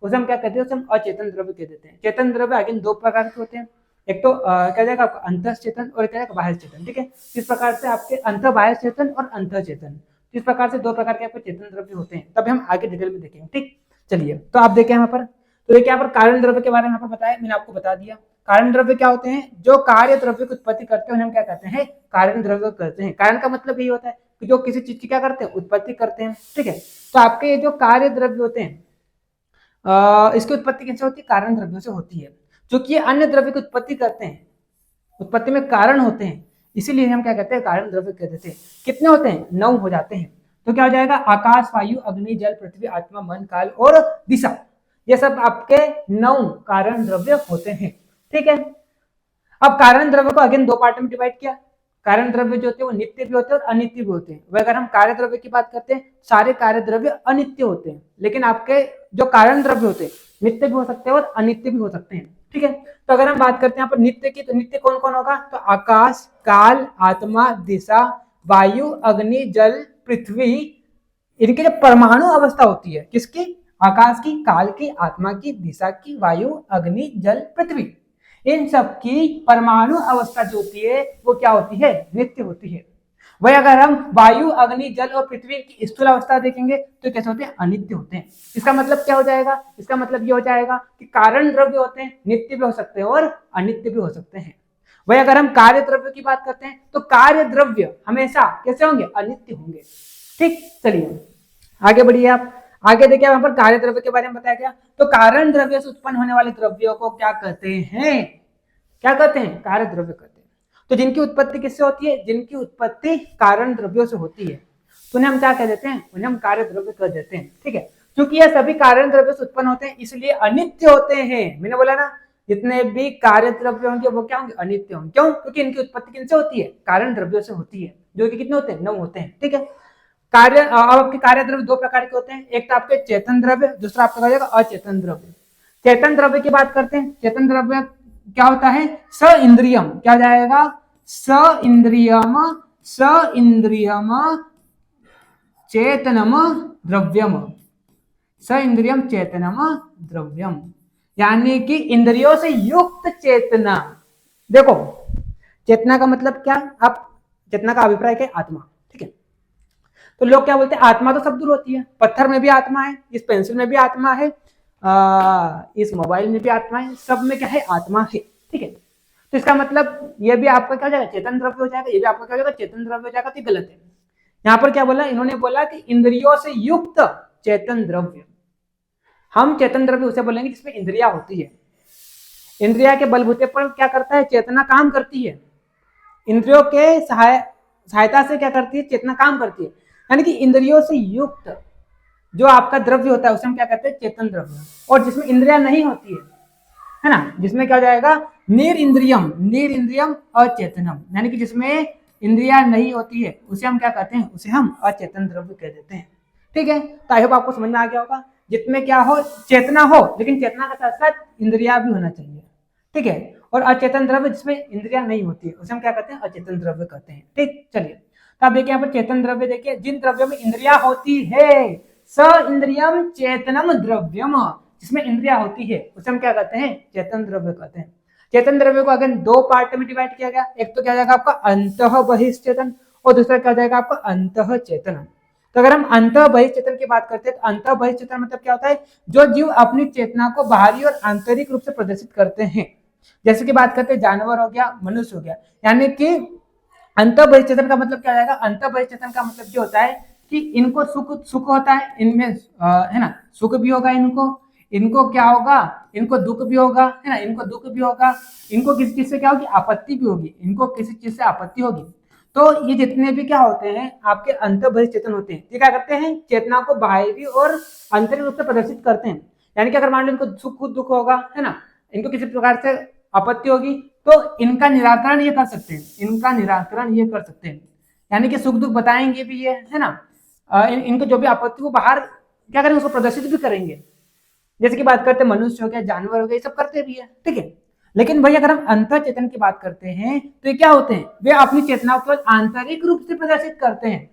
उसे हम क्या कहते हैं, उसे हम अचेतन द्रव्य कह देते हैं। चेतन द्रव्य आगे 2 प्रकार के होते हैं, एक तो क्या जाएगा आपका अंतः चेतन और क्या जाएगा बाह्य चेतन। ठीक है, इस प्रकार से आपके अंतः बाह्य चेतन और अंतः चेतन, इस प्रकार से 2 प्रकार के आपके चेतन द्रव्य होते हैं, तब हम आगे डिटेल में देखेंगे। ठीक, चलिए, तो आप देखें यहाँ पर, तो देखिए यहाँ पर कारण द्रव्य के बारे में यहाँ पर बताया, मैंने आपको बता दिया। कारण द्रव्य क्या होते हैं, जो कार्य द्रव्य की उत्पत्ति करते हैं उन्हें हम क्या कहते हैं, कारण द्रव्य कहते हैं। कारण का मतलब यही होता है कि जो किसी चीज की क्या करते हैं, उत्पत्ति करते हैं। ठीक है, तो आपके ये जो कार्य द्रव्य होते हैं इसकी उत्पत्ति किससे होती है, कारण द्रव्यों से होती है, क्योंकि ये अन्य द्रव्य की उत्पत्ति करते हैं, उत्पत्ति में कारण होते हैं, इसीलिए हम क्या कहते हैं, कारण द्रव्य कह देते हैं। कितने होते हैं, 9 हो जाते हैं। तो क्या हो जाएगा, आकाश, वायु, अग्नि, जल, पृथ्वी, आत्मा, मन, काल और दिशा, ये सब आपके 9 कारण द्रव्य होते हैं। ठीक है, अब कारण द्रव्य को अगेन 2 पार्ट में डिवाइड किया। कारण द्रव्य जो होते हैं वो नित्य भी होते हैं और अनित्य भी होते हैं। वह अगर हम कार्य द्रव्य की बात करते हैं, सारे कार्य द्रव्य अनित्य होते हैं, लेकिन आपके जो कारण द्रव्य होते हैं नित्य भी हो सकते हैं और अनित्य भी हो सकते हैं। ठीक है, तो अगर हम बात करते हैं यहाँ पर नित्य की, तो नित्य कौन कौन होगा, तो आकाश, काल, आत्मा, दिशा, वायु, अग्नि, जल, पृथ्वी, इनकी जो परमाणु अवस्था होती है, किसकी, आकाश की, काल की, आत्मा की, दिशा की, वायु, अग्नि, जल, पृथ्वी, इन सब की परमाणु अवस्था जो होती है वो क्या होती है, नित्य होती है। वही अगर हम वायु, अग्नि, जल और पृथ्वी की स्थूल अवस्था देखेंगे तो कैसे होते हैं, अनित्य होते हैं। इसका मतलब क्या हो जाएगा, इसका मतलब ये हो जाएगा कि कारण द्रव्य होते हैं नित्य भी हो सकते हैं और अनित्य भी हो सकते हैं। वही अगर हम कार्य द्रव्य की बात करते हैं तो कार्य द्रव्य हमेशा कैसे होंगे, अनित्य होंगे। ठीक, चलिए आगे बढ़िए, आप आगे देखिए, वहां पर कार्य द्रव्य के बारे में बताया गया। तो कारण द्रव्य से उत्पन्न होने वाले द्रव्यों को क्या कहते हैं, क्या कहते हैं, कार्य द्रव्य कहते हैं। तो जिनकी उत्पत्ति किससे होती है, जिनकी उत्पत्ति कारण द्रव्यों से होती है तो उन्हें हम क्या कह देते हैं, उन्हें हम कार्य द्रव्य कह देते हैं। ठीक है, क्योंकि यह सभी कारण द्रव्य से उत्पन्न होते हैं इसलिए अनित्य होते हैं। मैंने बोला ना, जितने भी कार्य द्रव्य होंगे वो क्या होंगे, अनित्य होंगे। क्यों, क्योंकि इनकी उत्पत्ति किनसे होती है, कारण द्रव्यों से होती है, जो कि कितने होते हैं, 9 होते हैं। ठीक है, कार्य, अब आपके कार्य द्रव्य 2 प्रकार के होते हैं, एक तो आपके चेतन द्रव्य, दूसरा आपका हो जाएगा अचेतन द्रव्य। चेतन द्रव्य की बात करते हैं, चेतन द्रव्य क्या होता है, स इंद्रियम, क्या जाएगा, स इंद्रियम, स इंद्रियम चेतनम द्रव्यम, स इंद्रियम चेतनम द्रव्यम, यानी कि इंद्रियों से युक्त चेतना। देखो, चेतना का मतलब क्या, आप चेतना का अभिप्राय क्या, आत्मा। ठीक है, तो लोग क्या बोलते हैं, आत्मा तो सब दूर होती है, पत्थर में भी आत्मा है, इस पेंसिल में भी आत्मा है, इस मोबाइल में भी आत्मा है, सब में क्या है, आत्मा है। ठीक है, तो इसका मतलब ये भी आपका क्या हो जाएगा, चेतन द्रव्य हो जाएगा, ये भी आपका क्या हो जाएगा, चेतन द्रव्य हो जाएगा। तो गलत है। यहाँ पर क्या बोला, इन्होंने बोला कि इंद्रियों से युक्त चेतन द्रव्य। हम चेतन द्रव्य उसे बोलेंगे जिसमें इंद्रिया होती है, इंद्रिया के बलबूते पर क्या करता है, चेतना काम करती है, इंद्रियों के सहायता से क्या करती है, चेतना काम करती है। यानी कि इंद्रियों से युक्त जो आपका द्रव्य होता है उसे हम क्या कहते हैं, चेतन द्रव्य। और जिसमें इंद्रिया नहीं होती है ना, जिसमें क्या हो जाएगा, निरिंद्रियम, निरिंद्रियम अचेतनम, यानी कि जिसमें इंद्रिया नहीं होती है उसे हम क्या कहते हैं, उसे हम अचेतन द्रव्य कह देते हैं। ठीक है, तो आई होप आपको समझ में आ गया होगा। जिसमें क्या हो, चेतना हो, लेकिन चेतना के साथ साथ इंद्रिया भी होना चाहिए, ठीक है। और अचेतन द्रव्य जिसमें इंद्रिया नहीं होती है उसे हम क्या कहते हैं, अचेतन द्रव्य कहते हैं, ठीक। चलिए, तो आप देखिए यहाँ पर चेतन द्रव्य, देखिए जिन द्रव्यों में इंद्रिया होती है, स इंद्रियम चेतनम द्रव्यम, जिसमें इंद्रिया होती है उसे हम क्या कहते हैं, चेतन द्रव्य कहते हैं। चेतन द्रव्य को अगर दो पार्ट में डिवाइड किया गया, एक तो क्या जाएगा आपका अंतः बहिश्चेतन और दूसरा क्या जाएगा आपका अंतः चेतन। तो अगर हम अंतः बहिश्चेतन की बात करते हैं तो अंतः बहिश्चेतन मतलब क्या होता है, जो जीव अपनी चेतना को बाहरी और आंतरिक रूप से प्रदर्शित करते हैं। जैसे कि बात करते हैं जानवर हो गया, मनुष्य हो गया, यानी कि अंतः बहिश्चेतन का मतलब क्या जाएगा, अंतः बहिश्चेतन का मतलब जो होता है कि इनको सुख होता है, इनमें है ना, सुख भी होगा इनको क्या होगा, इनको दुख भी होगा, है ना, इनको दुख भी होगा, इनको किसी चीज से क्या होगी, आपत्ति भी होगी, इनको किसी चीज से आपत्ति होगी। तो ये जितने भी क्या होते हैं आपके अंतः बहिश्चेतन होते हैं, ये क्या करते हैं, चेतना को बाहरी और आंतरिक रूप से प्रदर्शित करते हैं। यानी कि अगर मान लो इनको सुख दुख होगा, है ना, इनको किसी प्रकार से आपत्ति होगी, तो इनका निराकरण ये कर सकते हैं, इनका निराकरण ये कर सकते हैं, यानी कि सुख दुख बताएंगे भी ये, है ना, इनको जो भी आपत्ति वो बाहर क्या करेंगे, उसको प्रदर्शित भी करेंगे। जैसे कि बात करते हैं मनुष्य हो गया, जानवर हो गया, ये सब करते भी है, ठीक है। लेकिन भाई अगर हम अंतर चेतन की बात करते हैं तो ये क्या होते हैं, वे अपनी चेतना को आंतरिक रूप से प्रदर्शित करते हैं।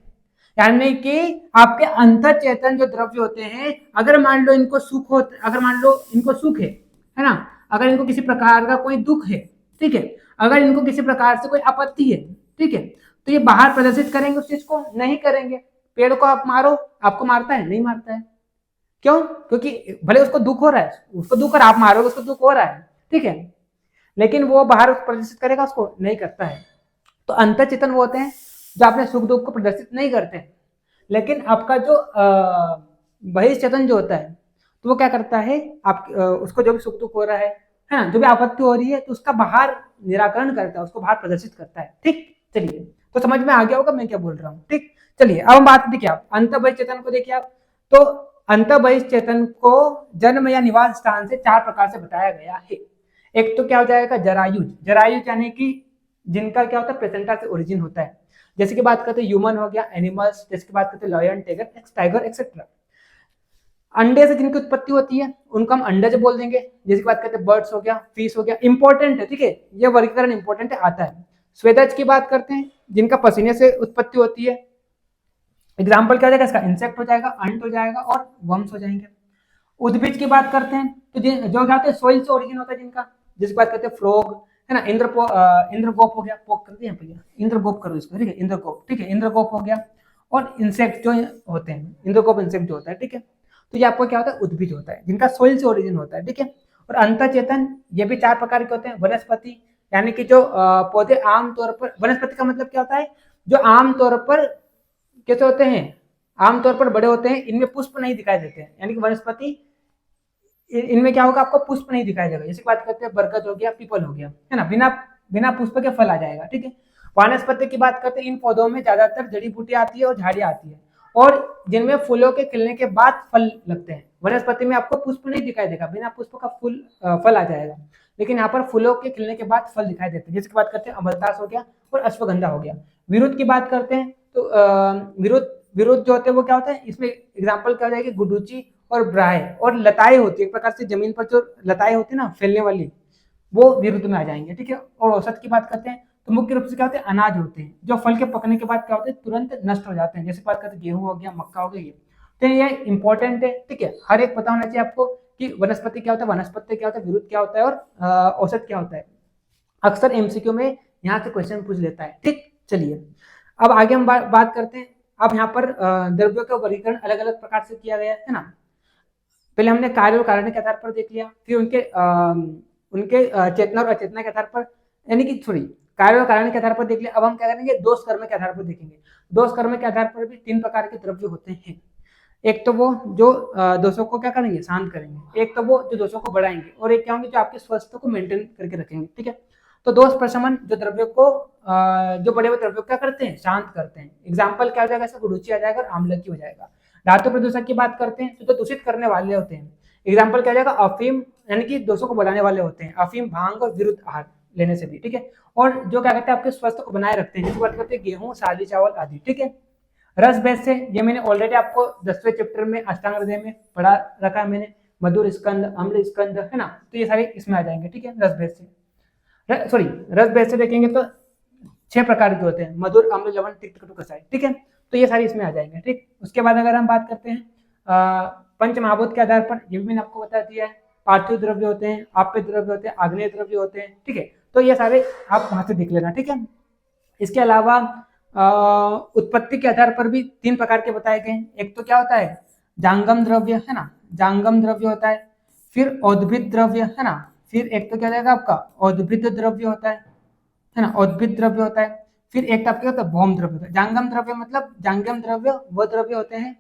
यानी कि आपके अंतर चेतन जो द्रव्य होते हैं, अगर मान लो इनको सुख हो, अगर मान लो इनको सुख है ना, अगर इनको किसी प्रकार का कोई दुख है, ठीक है, अगर इनको किसी प्रकार से कोई आपत्ति है, ठीक है, तो ये बाहर प्रदर्शित करेंगे उस चीज को, नहीं करेंगे। पेड़ को आप मारो, आपको मारता है, नहीं मारता है, क्यों, क्योंकि भले उसको दुख हो रहा है, उसको दुख और आप मारोगे उसको दुख हो रहा है, ठीक है, लेकिन वो बाहर प्रदर्शित करेगा, उसको नहीं करता है। तो अंतर चेतन वो होते हैं जो अपने सुख दुख को प्रदर्शित नहीं करते हैं। लेकिन आपका जो बहिश्चेतन जो होता है, तो वो क्या करता है, आप उसको जो भी सुख दुख हो रहा है ना, जो भी आपत्ति हो रही है, तो उसका बाहर निराकरण करता है, उसको बाहर प्रदर्शित करता है, ठीक। चलिए, तो समझ में आ गया होगा मैं क्या बोल रहा हूँ, ठीक। चलिए, अब हम बात देखिए, आप अंत बहिश्चेतन को देखिए आप, तो अंत बहिश्चेतन को जन्म या निवास स्थान से चार प्रकार से बताया गया है। एक तो क्या हो जाएगा, जरायुज, जरायुज यानी कि जिनका क्या होता है, प्लेसेंटा से ओरिजिन होता है। जैसे कि बात करते हैं ह्यूमन हो गया, एनिमल्स, जैसे कि बात करते हैं लॉयन, टाइगर एक्सेट्रा। अंडे से जिनकी उत्पत्ति होती है उनको हम अंडज बोल देंगे। जैसे कि बात करते हैं बर्ड्स हो गया, फिश हो गया, इंपॉर्टेंट है, ठीक है, ये वर्गीकरण इंपॉर्टेंट है, आता है। स्वेदज की बात करते हैं जिनका पसीने से उत्पत्ति होती है। एग्जाम्पल क्या हो जाएगा इसका, इंसेक्ट हो जाएगा, अंट हो जाएगा और वर्म्स हो जाएंगे। उद्भिज की बात करते हैं तो जो क्या होते हैं, सोइल से ओरिजिन होता है जिनका, जिसकी बात करते हैं फ्रॉग, है ना, इंद्रगोप हो गया, पोक कर दिया भैया, इंद्रगोप करो इसको, ठीक है, इंद्रगोप, ठीक है, इंद्रगोप हो गया। और इंसेक्ट जो होते हैं, इंद्रगोप इंसेक्ट जो होता है, ठीक है, तो ये आपको क्या होता है, उद्भिज होता है, जिनका सोइल से ओरिजिन होता है, ठीक है। और अंतःचेतन, ये भी चार प्रकार के होते हैं। वनस्पति, यानी कि जो पौधे आमतौर पर, वनस्पति का मतलब क्या होता है, जो आमतौर पर कैसे होते हैं, आमतौर पर बड़े होते हैं, इनमें पुष्प नहीं दिखाई देते हैं, यानी कि वनस्पति इनमें क्या होगा, आपको पुष्प नहीं दिखाई देगा। जैसे बात करते हैं बरगद हो गया, पीपल हो गया, है ना, बिना बिना पुष्प के फल आ जाएगा, ठीक है। वानस्पति की बात करते हैं, इन पौधों में ज्यादातर जड़ी बूटी आती है और झाड़ियां आती है, और जिनमें फूलों के खिलने के बाद फल लगते हैं। वनस्पति में आपको पुष्प नहीं दिखाई देगा, बिना पुष्प का फल आ जाएगा, लेकिन यहाँ पर फूलों के खिलने के बाद फल दिखाई देते हैं। जिसकी बात करते हैं अमलतास हो गया और अश्वगंधा हो गया। विरुद्ध की बात करते हैं तो विरुद्ध जो होते हैं वो क्या होता है, इसमें एग्जाम्पल क्या हो जाएगी, गुडुची और ब्राहे, और लताएं होती है, एक प्रकार से जमीन पर जो लताएं होती है ना फैलने वाली, वो विरुद्ध में आ जाएंगे, ठीक है। और औसत की बात करते हैं तो मुख्य रूप से क्या होते हैं, अनाज होते हैं जो फल के पकने के बाद क्या होते हैं, तुरंत नष्ट हो जाते हैं। जैसे बात करते हैं गेहूं हो गया, मक्का हो गया, ये तो ये इंपॉर्टेंट है, ठीक है। हर एक पता होना चाहिए आपको कि वनस्पति क्या होता है, वनस्पति क्या होता है, विरुद्ध क्या होता है, और औसत क्या होता है। अक्सर एमसीक्यू में यहाँ से क्वेश्चन पूछ लेता है, ठीक। चलिए, अब आगे हम बात करते हैं। अब यहाँ पर द्रव्यों का वर्गीकरण अलग अलग प्रकार से किया गया है ना। पहले हमने कार्य और कारण के आधार पर देख लिया, फिर उनके चेतना और अचेतना के आधार पर, यानी कि सॉरी, कार्य और कारण के आधार पर देख लिया। अब हम क्या करेंगे, दोष कर्म के आधार पर देखेंगे। दोष कर्म के आधार पर भी तीन प्रकार के द्रव्य होते हैं। एक तो वो जो दोषों को क्या करेंगे, शांत करेंगे, एक तो वो जो दोषों को बढ़ाएंगे, और एक क्या होंगे जो आपके स्वास्थ्य को मेंटेन करके रखेंगे, ठीक है। तो दोष प्रशमन जो द्रव्यों को जो बड़े हुए द्रव्यों क्या करते हैं, शांत करते हैं। एग्जाम्पल क्या हो जाएगा, ऐसा गुरुचि आ जाएगा और आम्लकी हो जाएगा। धातु प्रदूषक की बात करते हैं तो दूषित करने वाले होते हैं। एग्जाम्पल क्या हो जाएगा, अफीम, यानी कि दोषों को बढ़ाने वाले होते हैं, अफीम, भांग और विरुद्ध आहार लेने से भी, ठीक है। और जो क्या कहते हैं आपके स्वास्थ्य को बनाए रखते हैं, जिसकी बात करते हैं गेहूं, साली चावल आदि, ठीक है। रस भेद से ये मैंने ऑलरेडी आपको 10वें चैप्टर में अष्टांग हृदय में पढ़ा रखा है मैंने, मधुर स्कंद, अम्ल स्कंद, है ना, तो ये सारे इसमें आ जाएंगे, ठीक है। रस भेद से, सॉरी, रस भेद से देखेंगे तो 6 प्रकार के होते हैं, मधुर, अम्ल, लवण, तिक्त, कटु, कसाय, ठीक है। तो ये सारे इसमें आ जाएंगे, ठीक। उसके बाद अगर हम बात करते हैं पंच महाभूत के आधार पर, ये भी मैंने आपको बता दिया है, पार्थिव द्रव्य होते हैं, आप्य द्रव्य होते हैं, आग्नेय द्रव्य होते हैं, ठीक है। तो ये सारे आप वहां से देख लेना, ठीक है। इसके अलावा उत्पत्ति के आधार पर भी 3 प्रकार के बताए गए हैं। एक तो क्या होता है, जांगम द्रव्य, है ना, जांगम द्रव्य होता है। फिर औद्भिद द्रव्य, है ना। फिर एक तो क्या जाएगा आपका औद्भिद द्रव्य होता है ना, औद्भिद द्रव्य होता है। फिर एक आपके होता है भौम द्रव्य होता है। जांगम द्रव्य मतलब, जांगम द्रव्य वो द्रव्य होते हैं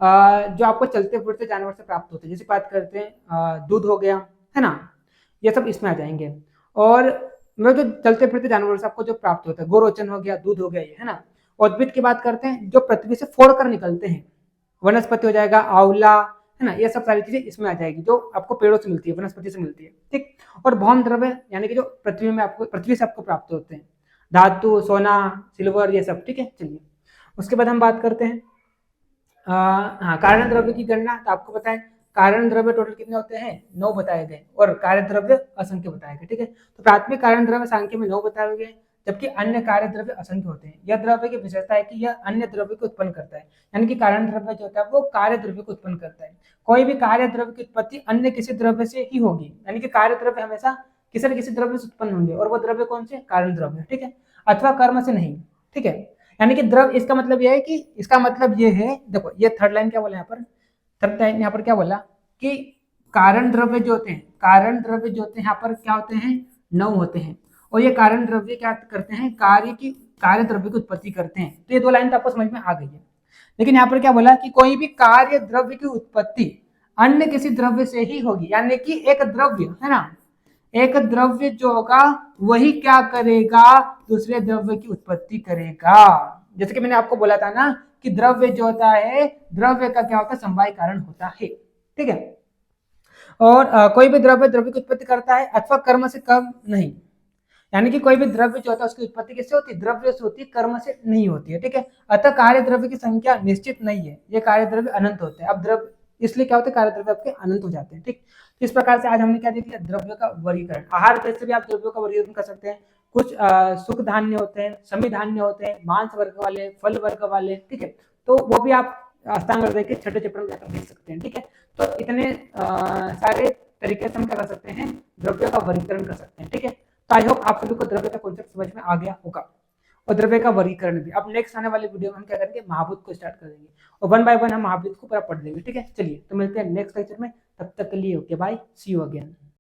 जो आपको चलते फिरते जानवर से प्राप्त होते हैं। जैसे बात करते हैं दूध हो गया, है ना, ये सब इसमें आ जाएंगे। और मैं जो चलते फिरते जानवरों से आपको जो प्राप्त होता है, गोरोचन हो गया, दूध हो गया, ये, है ना। उद्भिद की बात करते हैं जो पृथ्वी से फोड़ कर निकलते हैं, वनस्पति हो जाएगा, आंवला, है ना, ये सब सारी चीजें इसमें आ जाएगी जो आपको पेड़ों से मिलती है, वनस्पति से मिलती है, ठीक। और भौम द्रव्य यानी कि जो पृथ्वी में आपको, पृथ्वी से आपको प्राप्त होते हैं, धातु, सोना, सिल्वर, ये सब, ठीक है। चलिए उसके बाद हम बात करते हैं हाँ, कारण द्रव्य की गणना। तो आपको पता है कारण द्रव्य टोटल कितने होते हैं, 9 बताए गए, और कार्य द्रव्य असंख्य बताए गए, ठीक है। तो प्राथमिक कारण द्रव्य सांख्य में 9 बताए गए, जबकि अन्य कार्य द्रव्य असंख्य होते हैं। यह द्रव्य की विशेषता है कि यह अन्य द्रव्य को उत्पन्न करता है, यानी कि कारण द्रव्य जो होता है वो कार्य द्रव्य को उत्पन्न करता है। कोई भी कार्य द्रव्य की उत्पत्ति अन्य किसी द्रव्य से ही होगी, यानी कि कार्य द्रव्य हमेशा किसी न किसी द्रव्य से उत्पन्न होंगे, और वो द्रव्य कौन से, कारण द्रव्य, ठीक है, अथवा कर्म से नहीं, ठीक है। यानी कि द्रव, इसका मतलब यह है कि, इसका मतलब ये है, देखो ये थर्ड लाइन क्या बोला यहाँ पर, थर्ड लाइन यहाँ पर क्या बोला कि कारण द्रव्य जो होते हैं, कारण द्रव्य जो होते हैं यहाँ पर क्या होते हैं, 9 होते हैं। और ये कारण द्रव्य क्या करते हैं, कार्य की, कार्य द्रव्य की उत्पत्ति करते हैं। तो ये 2 लाइन तो आपको समझ में आ गई है। लेकिन यहाँ पर क्या बोला कि कोई भी कार्य द्रव्य की उत्पत्ति अन्य किसी द्रव्य से ही होगी, यानी कि एक द्रव्य, है ना, एक द्रव्य जो होगा वही क्या करेगा, दूसरे द्रव्य की उत्पत्ति करेगा। जैसे कि मैंने आपको बोला था ना कि द्रव्य जो होता है, द्रव्य का क्या होता है, समवाय कारण होता है, ठीक है। और कोई भी द्रव्य द्रव्य की उत्पत्ति करता है अथवा कर्म से कम नहीं, यानी कि कोई भी द्रव्य जो होता है उसकी उत्पत्ति किससे होती है, द्रव्य से होती है, कर्म से नहीं होती है, ठीक है। अतः कार्य द्रव्य की संख्या निश्चित नहीं है, ये कार्य द्रव्य अनंत होते हैं। अब द्रव्य इसलिए क्या होता है, कार्य द्रव्य आपके अनंत हो जाते हैं, ठीक। इस प्रकार से आज हमने क्या देख लिया, द्रव्य का वर्गीकरण। आहार भेद से भी आप द्रव्यों का वर्गीकरण कर सकते हैं। कुछ सुख धान्य होते हैं, समी धान्य होते हैं, मांस वर्ग वाले, फल वर्ग वाले, ठीक है। तो वो भी आप अष्टांग हृदय के छठे चैप्टर में जाकर देख सकते हैं, ठीक है। तो इतने सारे तरीके से हम क्या कर सकते हैं, द्रव्यों का वर्गीकरण कर सकते हैं, ठीक है। तो आई होप आप सभी को द्रव्य का कॉन्सेप्ट समझ में आ गया होगा, और द्रव्य का वर्गीकरण भी। अब नेक्स्ट आने वाले वीडियो में हम क्या करेंगे, महाभूत को स्टार्ट कर देंगे, और 1 बाय 1 हम महाभूत को पूरा पढ़ देंगे, ठीक है। चलिए तो मिलते हैं नेक्स्ट लेक्चर में, तब तक के लिए okay bye, see you again.